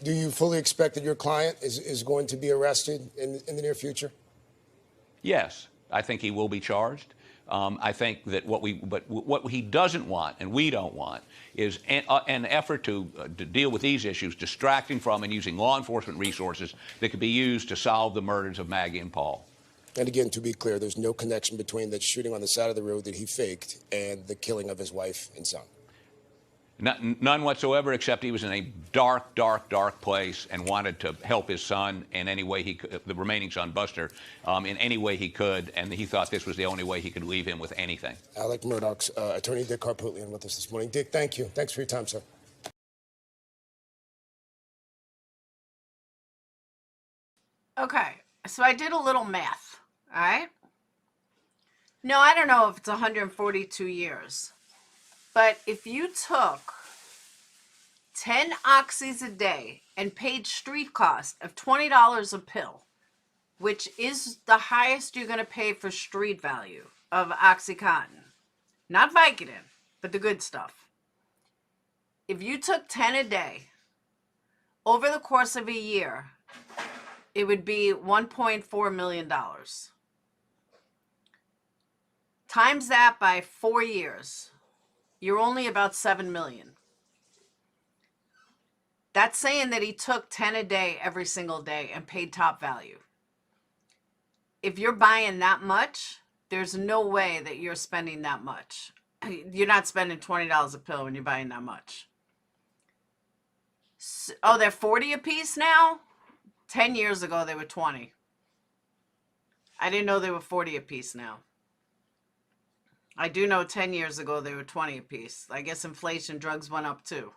Do you fully expect that your client is going to be arrested in the near future? Yes, I think he will be charged. I think that what he doesn't want, and we don't want, is an effort to deal with these issues, distracting from and using law enforcement resources that could be used to solve the murders of Maggie and Paul. And again, to be clear, there's no connection between that shooting on the side of the road that he faked and the killing of his wife and son. None whatsoever, except he was in a dark, dark, dark place and wanted to help his son in any way he could, the remaining son, Buster, in any way he could, and he thought this was the only way he could leave him with anything. Alec Murdaugh's attorney, Dick Harpootlian, with us this morning. Dick, thank you. Thanks for your time, sir. Okay, so I did a little math, all right? No, I don't know if it's 142 years, but if you took 10 oxys a day and paid street cost of $20 a pill, which is the highest you're going to pay for street value of Oxycontin, not Vicodin, but the good stuff. If you took 10 a day over the course of a year, it would be $1.4 million. Times that by 4 years, you're only about $7 million. That's saying that he took 10 a day every single day and paid top value. If you're buying that much, there's no way that you're spending that much. You're not spending $20 a pill when you're buying that much. So, oh, they're 40 a piece now? 10 years ago, they were 20. I didn't know they were 40 a piece now. I do know 10 years ago, they were 20 a piece. I guess inflation, drugs went up too.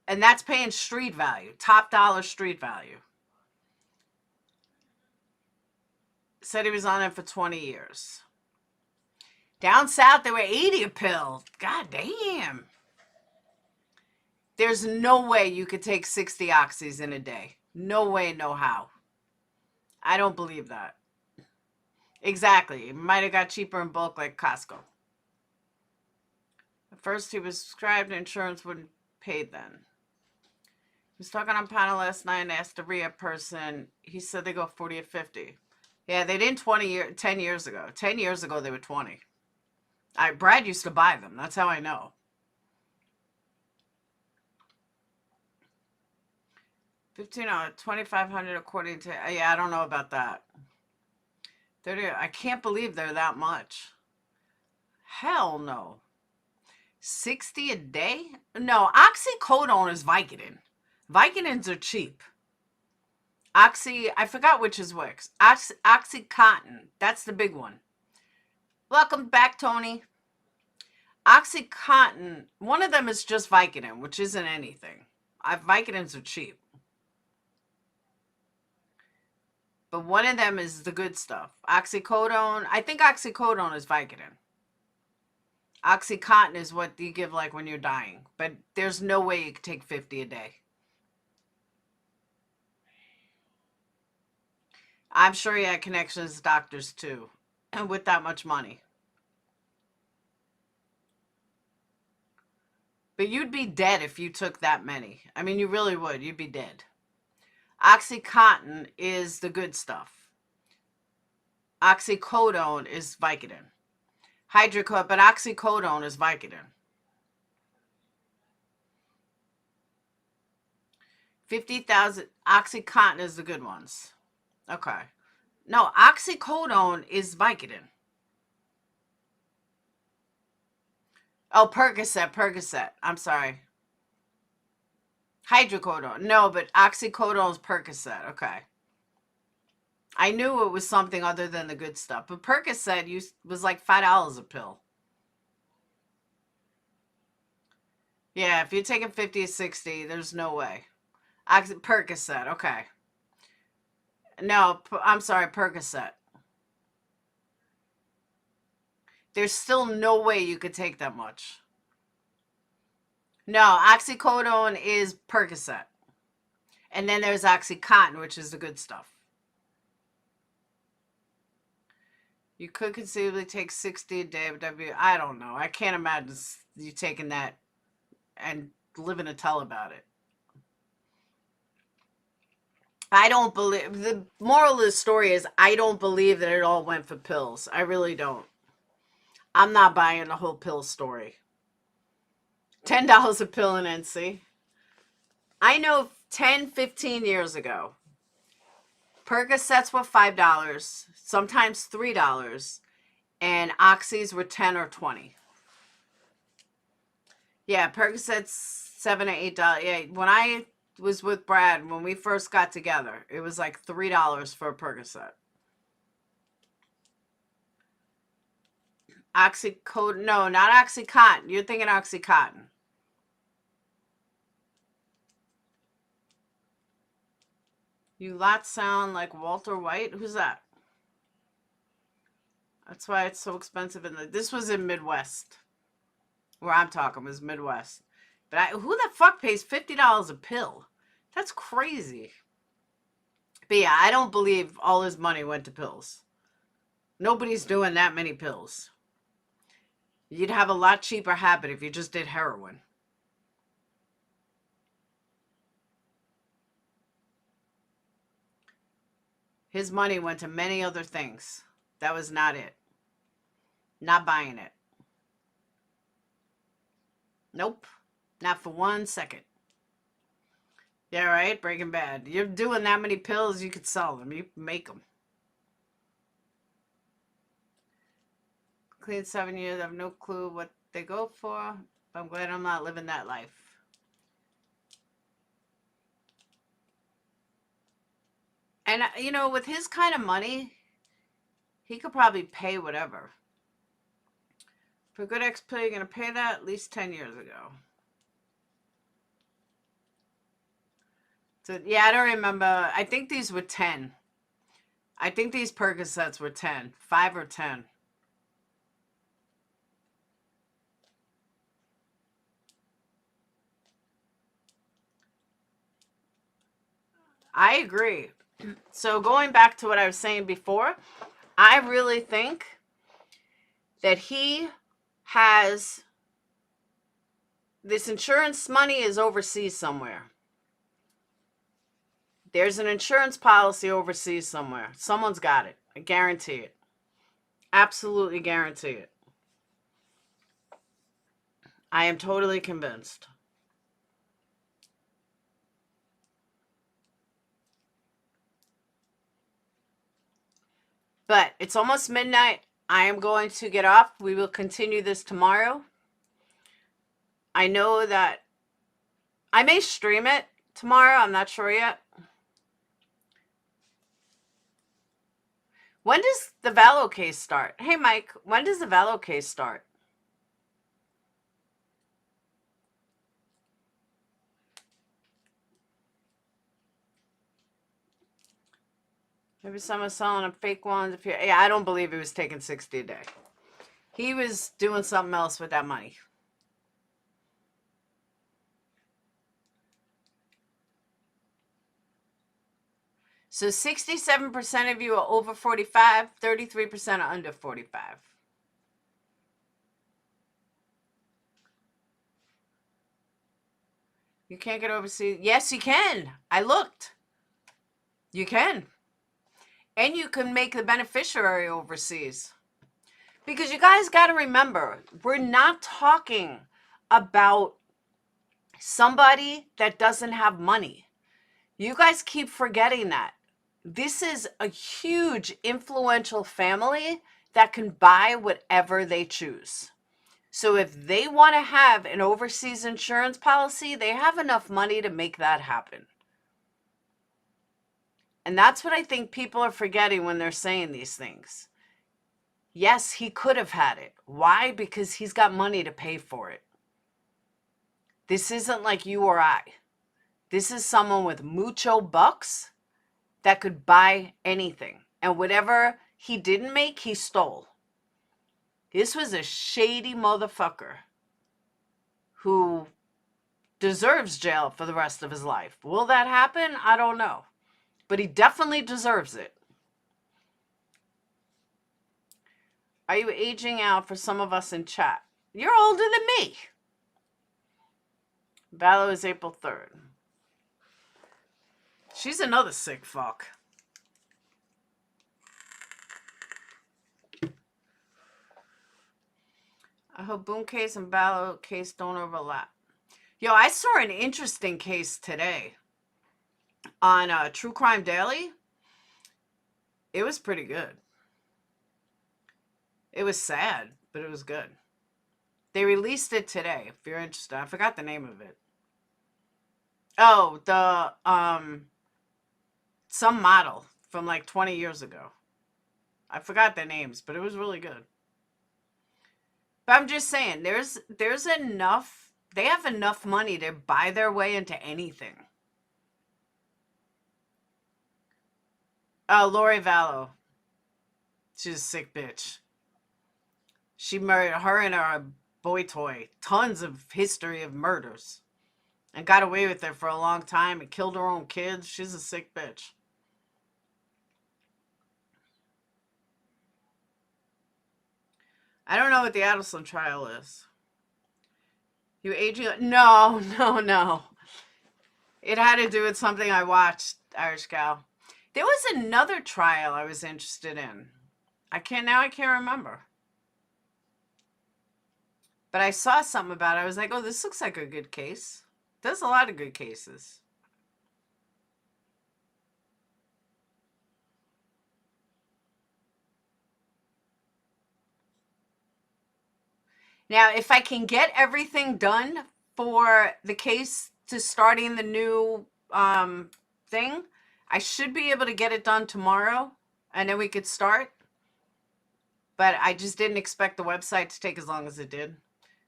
And that's paying street value, top dollar street value. Said he was on it for 20 years. Down south, they were 80 a pill. God damn. There's no way you could take 60 oxys in a day. No way, no how. I don't believe that. Exactly. It might have got cheaper in bulk like Costco. At first, he was prescribed, insurance wouldn't pay then. He was talking on panel last night and asked a rehab person. He said they go 40 or 50. Yeah, they didn't 10 years ago. 10 years ago, they were 20. Brad used to buy them. That's how I know. $1,500, $2,500 according to, yeah, I don't know about that. 30, I can't believe they're that much. Hell no. 60 a day? No, oxycodone is Vicodin. Vicodins are cheap. I forgot which is which. Oxycontin, that's the big one. Welcome back, Tony. Oxycontin, one of them is just Vicodin, which isn't anything. Vicodins are cheap. But one of them is the good stuff. Oxycodone, I think oxycodone is Vicodin. Oxycontin is what you give like when you're dying. But there's no way you could take 50 a day. I'm sure he had connections to doctors too. And with that much money. But you'd be dead if you took that many. I mean, you really would. You'd be dead. Oxycontin is the good stuff. Oxycodone is Vicodin. But oxycodone is Vicodin. 50,000. Oxycontin is the good ones. Okay. No, oxycodone is Vicodin. Oh, Percocet. I'm sorry. Hydrocodone. No, but oxycodone is Percocet. Okay. I knew it was something other than the good stuff. But Percocet was like $5 a pill. Yeah, if you're taking 50 or 60, there's no way. Percocet, okay. No, I'm sorry, Percocet. There's still no way you could take that much. No, oxycodone is Percocet. And then there's Oxycontin, which is the good stuff. You could conceivably take 60 a day of I don't know. I can't imagine you taking that and living to tell about it. I don't believe, the moral of the story is I don't believe that it all went for pills. I really don't. I'm not buying the whole pill story. $10 a pill in NC. I know 10, 15 years ago, Percocets were $5, sometimes $3, and Oxys were 10 or 20. Yeah, Percocets $7 or $8. Yeah, when I was with Brad, when we first got together, it was like $3 for a Percocet. Oxycodone, no, not Oxycontin. You're thinking Oxycontin. You lot sound like Walter White. Who's that? That's why it's so expensive. This was in Midwest. Where I'm talking was Midwest. But who the fuck pays $50 a pill? That's crazy. But yeah, I don't believe all his money went to pills. Nobody's doing that many pills. You'd have a lot cheaper habit if you just did heroin. His money went to many other things. That was not it. Not buying it. Nope. Not for 1 second. Yeah, right? Breaking Bad. You're doing that many pills, you could sell them. You can make them. Clean 7 years. I have no clue what they go for. But I'm glad I'm not living that life. And, you know, with his kind of money, he could probably pay whatever. For a good XP, you're going to pay that at least 10 years ago. So, yeah, I don't remember. I think these were 10. I think these Percocets were 10. 5 or 10. I agree. So going back to what I was saying before, I really think that he has this insurance money is overseas somewhere. There's an insurance policy overseas somewhere. Someone's got it. I guarantee it. Absolutely guarantee it. I am totally convinced. But it's almost midnight. I am going to get off. We will continue this tomorrow. I know that I may stream it tomorrow. I'm not sure yet. When does the Valo case start? Hey, Mike, when does the Valo case start? Maybe someone's selling a fake ones. Yeah, I don't believe he was taking 60 a day. He was doing something else with that money. So 67% of you are over 45, 33% are under 45. You can't get overseas. Yes, you can. I looked. You can. And you can make the beneficiary overseas. Because you guys got to remember, we're not talking about somebody that doesn't have money. You guys keep forgetting that. This is a huge influential family that can buy whatever they choose. So if they want to have an overseas insurance policy, they have enough money to make that happen. And that's what I think people are forgetting when they're saying these things. Yes, he could have had it. Why? Because he's got money to pay for it. This isn't like you or I. This is someone with mucho bucks that could buy anything. And whatever he didn't make, he stole. This was a shady motherfucker who deserves jail for the rest of his life. Will that happen? I don't know. But he definitely deserves it. Are you aging out for some of us in chat? You're older than me. Vallow is April 3rd. She's another sick fuck. I hope Boone case and Vallow case don't overlap. Yo, I saw an interesting case today on True Crime Daily. It was pretty good. It was sad, but it was good. They released it today, if you're interested. I forgot the name of it. Oh, the some model from like 20 years ago. I forgot their names, but it was really good. But I'm just saying, there's enough, they have enough money to buy their way into anything. Oh, Lori Vallow. She's a sick bitch. She murdered her and her boy toy. Tons of history of murders. And got away with it for a long time and killed her own kids. She's a sick bitch. I don't know what the Adelson trial is. You aging? No. It had to do with something I watched, Irish Gal. There was another trial I was interested in. I can't remember. But I saw something about it. I was like, oh, this looks like a good case. There's a lot of good cases. Now, if I can get everything done for the case to starting the new thing, I should be able to get it done tomorrow, and then we could start. But I just didn't expect the website to take as long as it did.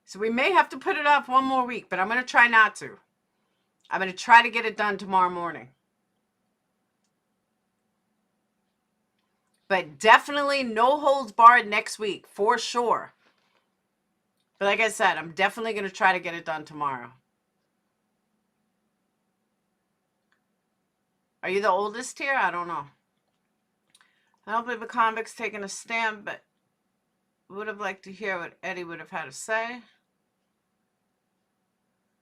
So we may have to put it off one more week, but I'm going to try not to. I'm going to try to get it done tomorrow morning. But definitely no holds barred next week, for sure. But like I said, I'm definitely going to try to get it done tomorrow. Are you the oldest here? I don't know. I don't believe the convict's taking a stand, but would have liked to hear what Eddie would have had to say.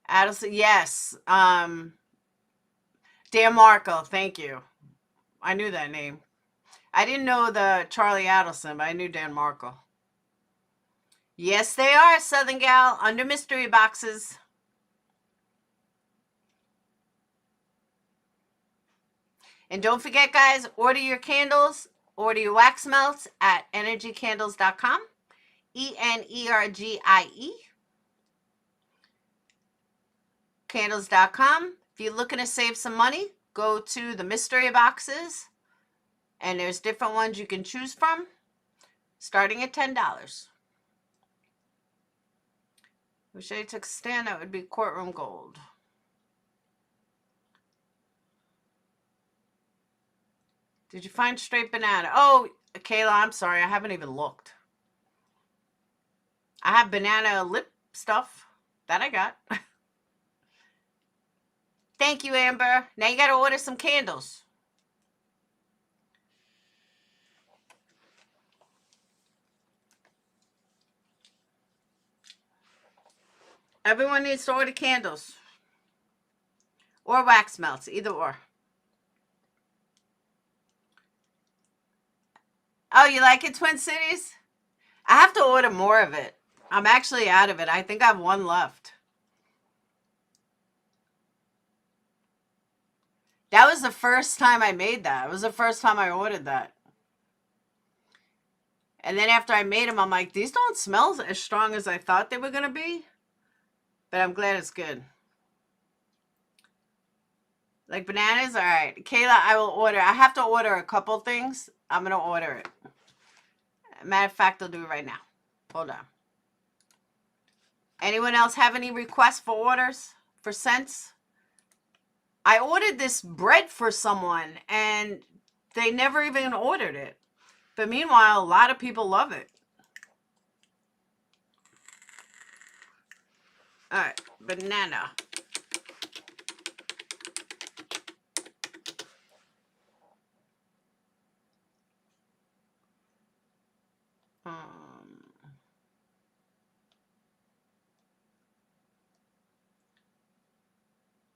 Adelson, yes. Dan Markle, thank you. I knew that name. I didn't know the Charlie Adelson, but I knew Dan Markle. Yes, they are, Southern Gal, under mystery boxes. And don't forget, guys, order your candles, order your wax melts at energycandles.com. ENERGIE. Candles.com. If you're looking to save some money, go to the mystery boxes. And there's different ones you can choose from, starting at $10. Wish I took a stand, that would be courtroom gold. Did you find straight banana? Oh, Kayla, I'm sorry. I haven't even looked. I have banana lip stuff that I got. Thank you, Amber. Now you got to order some candles. Everyone needs to order candles. Or wax melts, either or. Oh, you like it, Twin Cities? I have to order more of it. I'm actually out of it. I think I have one left. That was the first time I made that. It was the first time I ordered that. And then after I made them, I'm like, these don't smell as strong as I thought they were going to be. But I'm glad it's good. Like bananas? All right. Kayla, I will order. I have to order a couple things. I'm going to order it. Matter of fact, I'll do it right now. Hold on. Anyone else have any requests for orders? For scents? I ordered this bread for someone and they never even ordered it. But meanwhile, a lot of people love it. All right, banana.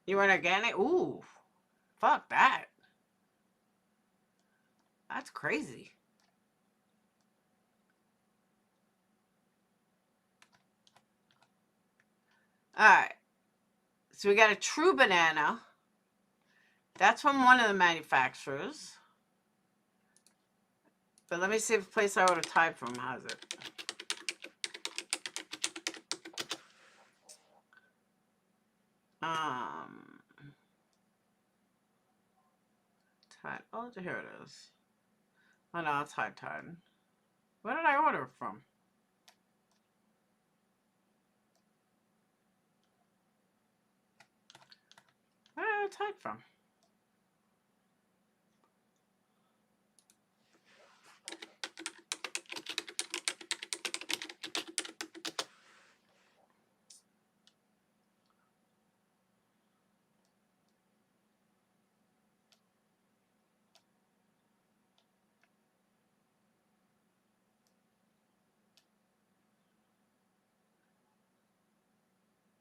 You want organic? Ooh, fuck that. That's crazy. All right. So we got a true banana. That's from one of the manufacturers. But let me see if the place I ordered Tide from has it. Tide. Oh, here it is. Oh no, it's Tide. Where did I order it from? Where did I order Tide from?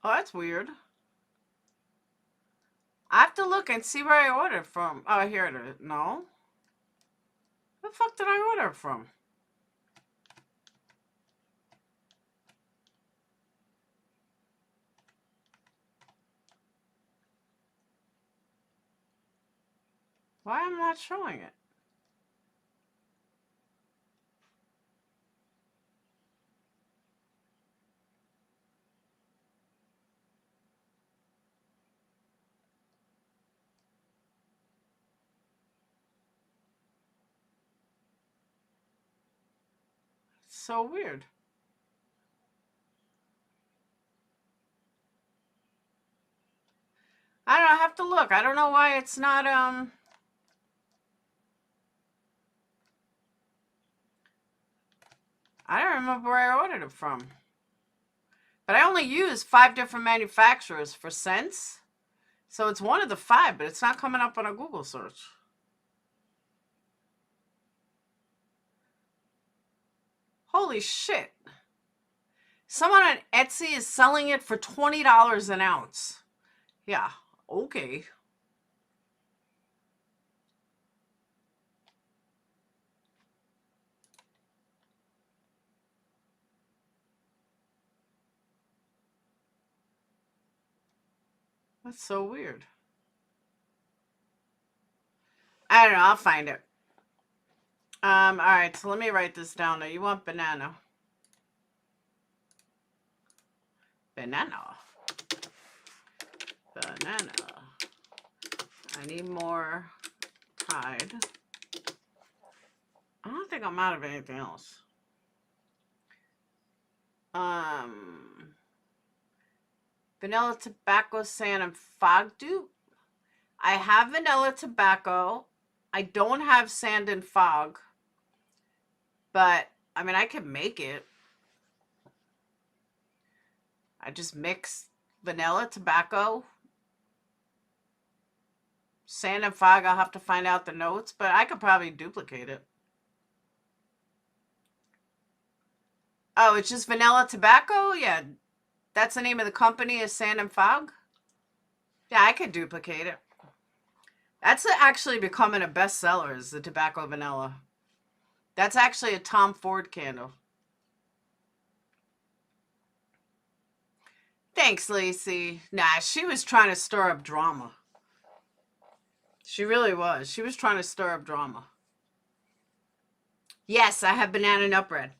Oh, that's weird. I have to look and see where I ordered from. Oh, here it is. No. Where the fuck did I order it from? Why am I not showing it? It's so weird. I don't know, I have to look. I don't know why it's not, I don't remember where I ordered it from. But I only use 5 different manufacturers for scents. So it's one of the 5, but it's not coming up on a Google search. Holy shit. Someone on Etsy is selling it for $20 an ounce. Yeah, okay. That's so weird. I don't know. I'll find it. All right. So let me write this down. Now, you want banana. Banana. Banana. I need more Tide. I don't think I'm out of anything else. Vanilla tobacco, sand, and fog dupe. I have vanilla tobacco. I don't have sand and fog. But, I mean, I can make it. I just mix vanilla tobacco. Sand and fog, I'll have to find out the notes. But I could probably duplicate it. Oh, it's just vanilla tobacco? Yeah. That's the name of the company, is Sand and Fog? Yeah, I could duplicate it. That's actually becoming a bestseller, is the tobacco vanilla. That's actually a Tom Ford candle. Thanks, Lacey. Nah, she was trying to stir up drama. She really was. She was trying to stir up drama. Yes, I have banana nut bread.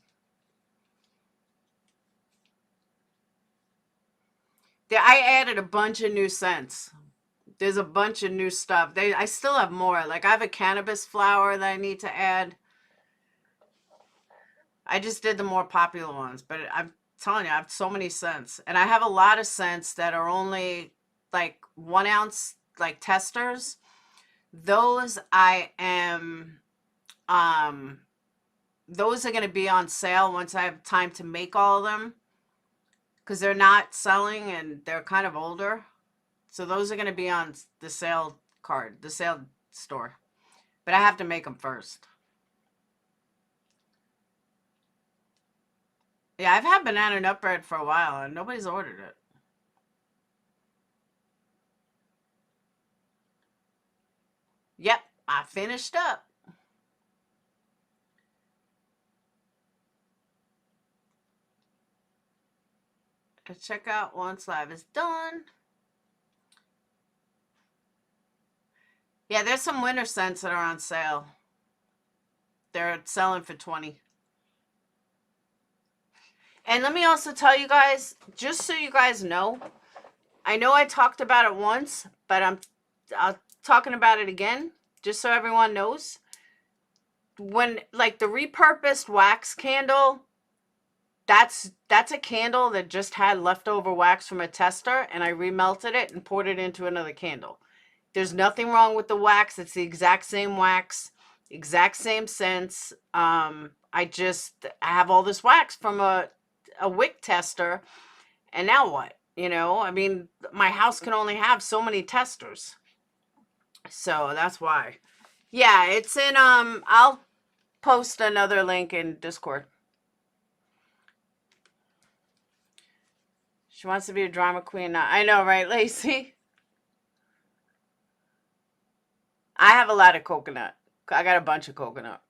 I added a bunch of new scents. There's a bunch of new stuff. I still have more. Like, I have a cannabis flower that I need to add. I just did the more popular ones. But I'm telling you, I have so many scents. And I have a lot of scents that are only, like, 1 ounce like testers. Those I am, those are going to be on sale once I have time to make all of them, because they're not selling and they're kind of older. So those are going to be on the sale card, the sale store. But I have to make them first. Yeah, I've had banana nut bread for a while and nobody's ordered it. Yep, I finished up. Check out once live is done. Yeah, there's some winter scents that are on sale. They're selling for $20. And let me also tell you guys, just so you guys know, I know I talked about it once, but I'm talking about it again, just so everyone knows. When, like, the repurposed wax candle, that's a candle that just had leftover wax from a tester, and I remelted it and poured it into another candle. There's nothing wrong with the wax. It's the exact same wax, exact same scents. I have all this wax from a wick tester, and now what? You know, I mean, my house can only have so many testers. So that's why. Yeah, it's in, I'll post another link in Discord. She wants to be a drama queen now. I know, right, Lacey? I have a lot of coconut. I got a bunch of coconut.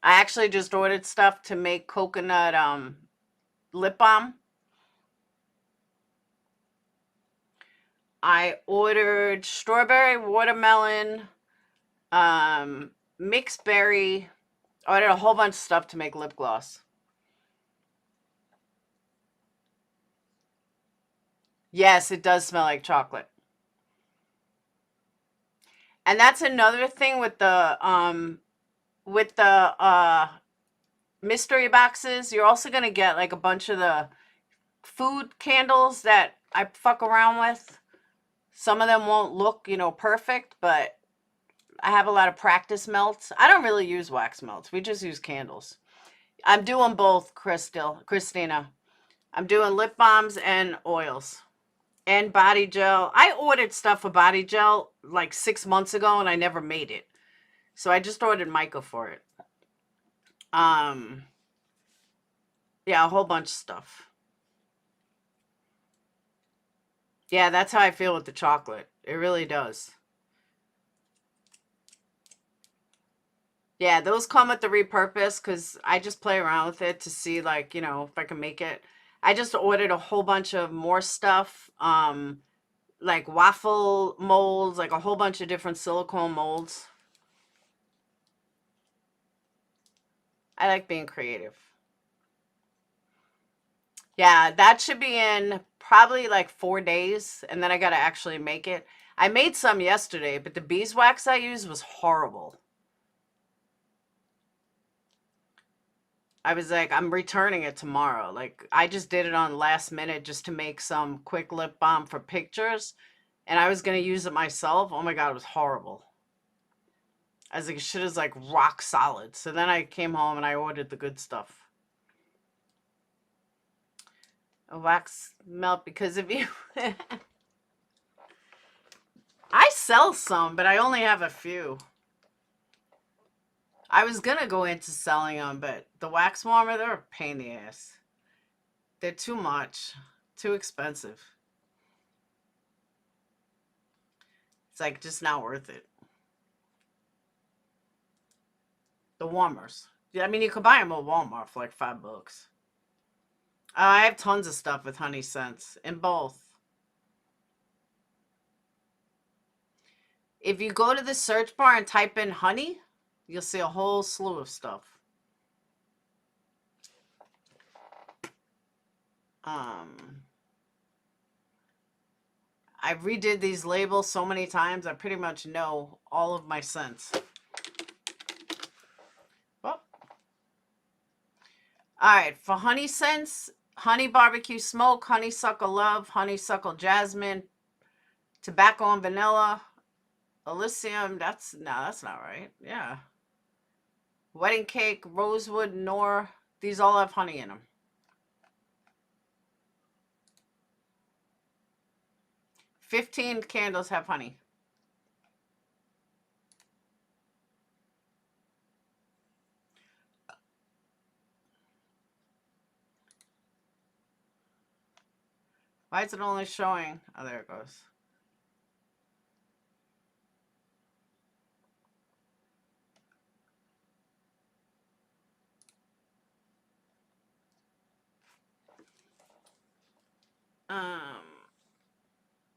I actually just ordered stuff to make coconut lip balm. I ordered strawberry, watermelon, mixed berry. I ordered a whole bunch of stuff to make lip gloss. Yes, it does smell like chocolate. And that's another thing with the mystery boxes. You're also going to get like a bunch of the food candles that I fuck around with. Some of them won't look, you know, perfect, but I have a lot of practice melts. I don't really use wax melts. We just use candles. I'm doing both, Christina. I'm doing lip balms and oils. And body gel. I ordered stuff for body gel like 6 months ago and I never made it. So I just ordered mica for it. Yeah, a whole bunch of stuff. Yeah, that's how I feel with the chocolate. It really does. Yeah, those come with the repurpose because I just play around with it to see, like, you know, if I can make it. I just ordered a whole bunch of more stuff, like waffle molds, like a whole bunch of different silicone molds. I like being creative. Yeah, that should be in probably like 4 days, and then I got to actually make it. I made some yesterday, but the beeswax I used was horrible. I was like, I'm returning it tomorrow. Like, I just did it on last minute just to make some quick lip balm for pictures, and I was going to use it myself. Oh my God, it was horrible. I was like, shit is like rock solid. So then I came home and I ordered the good stuff. A wax melt because of you. I sell some, but I only have a few. I was going to go into selling them, but the wax warmer, they're a pain in the ass. They're too much. Too expensive. It's like just not worth it. The warmers. I mean, you could buy them at Walmart for like $5. I have tons of stuff with honey scents in both. If you go to the search bar and type in honey, you'll see a whole slew of stuff. I redid these labels so many times, I pretty much know all of my scents. Well, all right, for honey scents, honey barbecue smoke, honeysuckle love, honeysuckle jasmine, Tobacco and vanilla. Elysium. That's not right. Yeah. Wedding cake, rosewood, nor. These all have honey in them. "15 candles have honey." Why is it only showing? Oh, there it goes.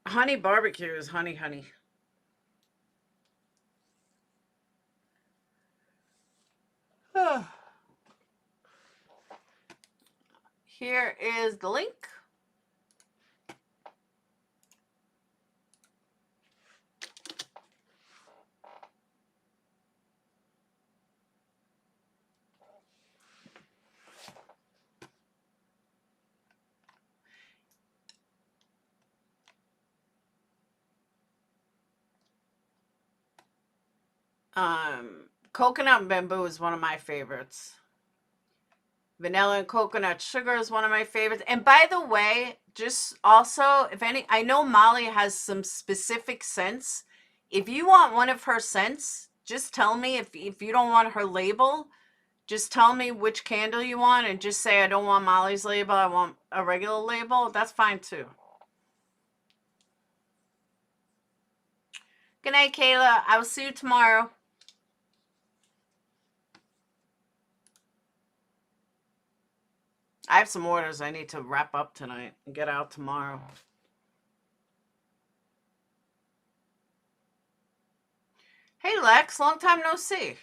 Honey barbecue is honey. Here is the link. Coconut and bamboo is one of my favorites. Vanilla and coconut sugar is one of my favorites. And by the way, just also, if any, I know Molly has some specific scents. If you want one of her scents, just tell me. If you don't want her label, just tell me which candle you want and just say, I don't want Molly's label, I want a regular label. That's fine too. Good night, Kayla. I will see you tomorrow. I have some orders I need to wrap up tonight and get out tomorrow. Hey, Lex. Long time no see.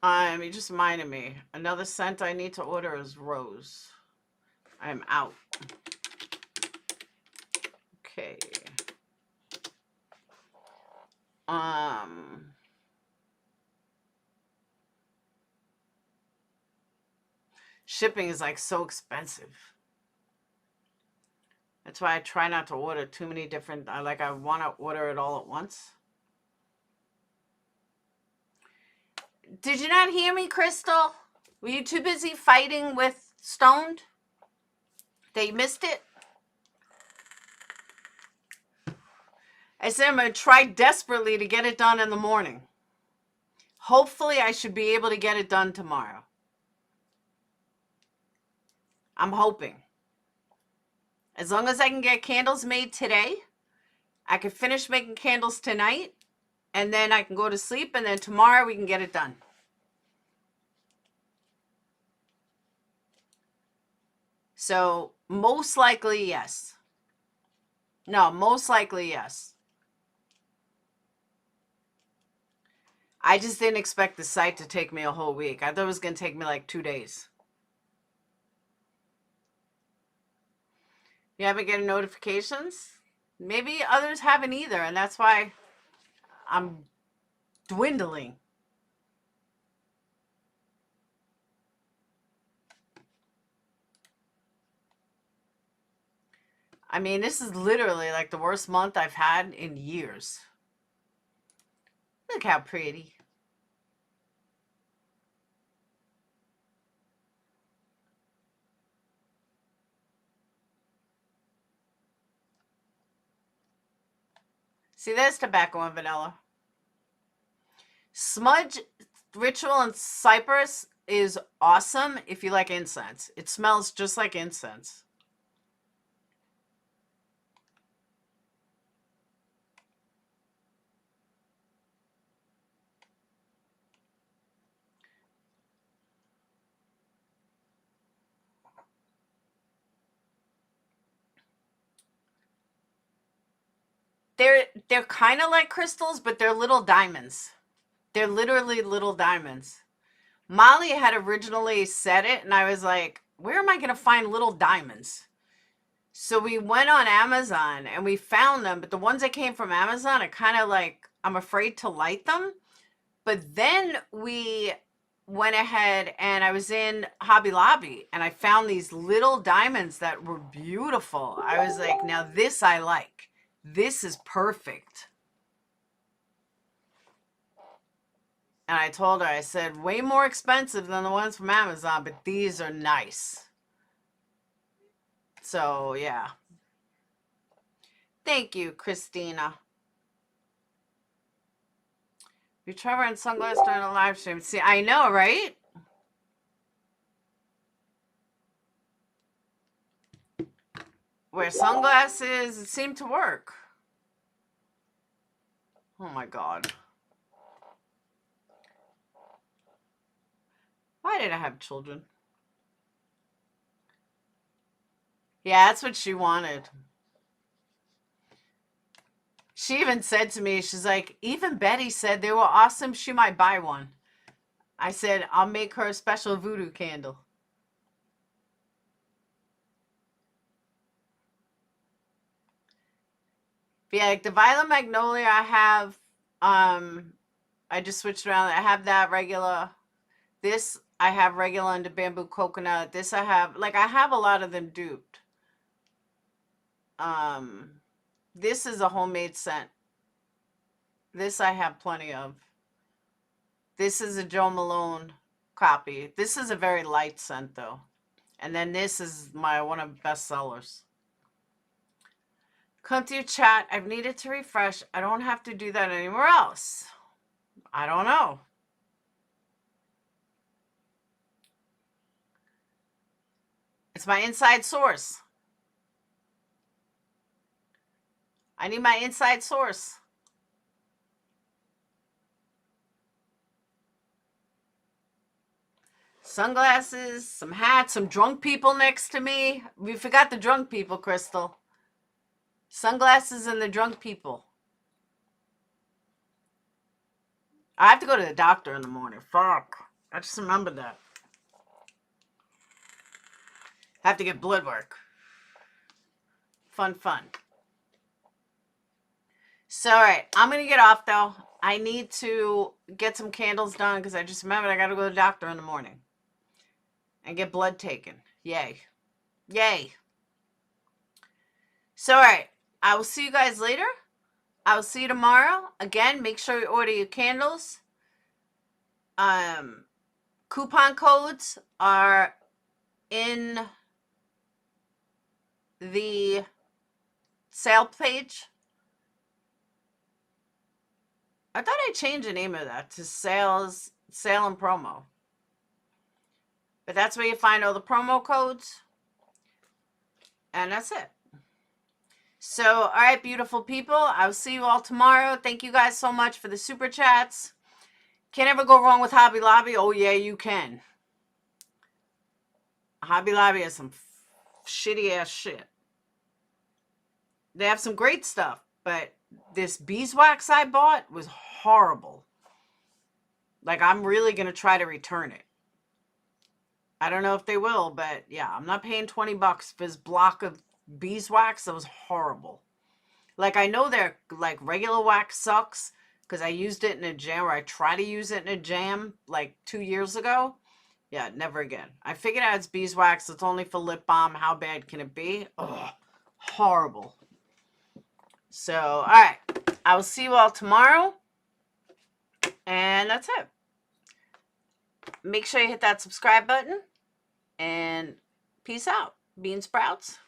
You just reminded me. Another scent I need to order is rose. I am out. Okay. Shipping is like so expensive. That's why I try not to order too many different. I want to order it all at once. Did you not hear me, Crystal? Were you too busy fighting with Stoned that you missed it? I said I'm going to try desperately to get it done in the morning. Hopefully, I should be able to get it done tomorrow. I'm hoping. As long as I can get candles made today, I can finish making candles tonight, and then I can go to sleep, and then tomorrow we can get it done. So, most likely, yes. No, most likely, yes. I just didn't expect the site to take me a whole week. I thought it was going to take me like 2 days. You haven't getting notifications? Maybe others haven't either, and that's why I'm dwindling. I mean, this is literally like the worst month I've had in years. Look how pretty. See, there's tobacco and vanilla. Smudge, ritual, and cypress is awesome if you like incense. It smells just like incense. They're kind of like crystals, but they're little diamonds. They're literally little diamonds. Molly had originally said it, and I was like, where am I going to find little diamonds? So we went on Amazon, and we found them, but the ones that came from Amazon are kind of like, I'm afraid to light them. But then we went ahead and I was in Hobby Lobby and I found these little diamonds that were beautiful. I was like, now this I like. This is perfect. And I told her, I said, way more expensive than the ones from Amazon, but these are nice. So, yeah. Thank you, Christina. You try wearing sunglasses during a live stream. See, I know, right? Wear sunglasses. It seemed to work. Oh, my God. Why did I have children? Yeah, that's what she wanted. She even said to me, she's like, even Betty said they were awesome. She might buy one. I said, I'll make her a special voodoo candle. But yeah, like the Violet Magnolia I have, I just switched around. I have that regular. This I have regular under bamboo coconut. This I have, like I have a lot of them duped. This is a homemade scent. This I have plenty of. This is a Joe Malone copy. This is a very light scent though. And then this is my one of best sellers. Come to your chat. I've needed to refresh. I don't have to do that anywhere else. I don't know. It's my inside source. I need my inside source. Sunglasses, some hats, some drunk people next to me. We forgot the drunk people, Crystal. Sunglasses and the drunk people. I have to go to the doctor in the morning. Fuck. I just remembered that. I have to get blood work. Fun, fun. So, all right. I'm going to get off, though. I need to get some candles done because I just remembered I got to go to the doctor in the morning. And get blood taken. Yay. Yay. So, all right. I will see you guys later. I will see you tomorrow. Again, make sure you order your candles. Coupon codes are in the sale page. I thought I changed the name of that to sale and promo. But that's where you find all the promo codes. And that's it. So, all right, beautiful people. I'll see you all tomorrow. Thank you guys so much for the super chats. Can't ever go wrong with Hobby Lobby. Oh, yeah, you can. Hobby Lobby has some shitty ass shit. They have some great stuff, but this beeswax I bought was horrible. Like, I'm really going to try to return it. I don't know if they will, but yeah, I'm not paying $20 for this block of beeswax. That was horrible. Like, I know their like regular wax sucks because I used it in a jam, or I tried to use it in a jam like 2 years ago. Yeah, never again. I figured out it's beeswax. It's only for lip balm. How bad can it be? Oh, horrible. So, all right. I will see you all tomorrow. And that's it. Make sure you hit that subscribe button. And peace out. Bean sprouts.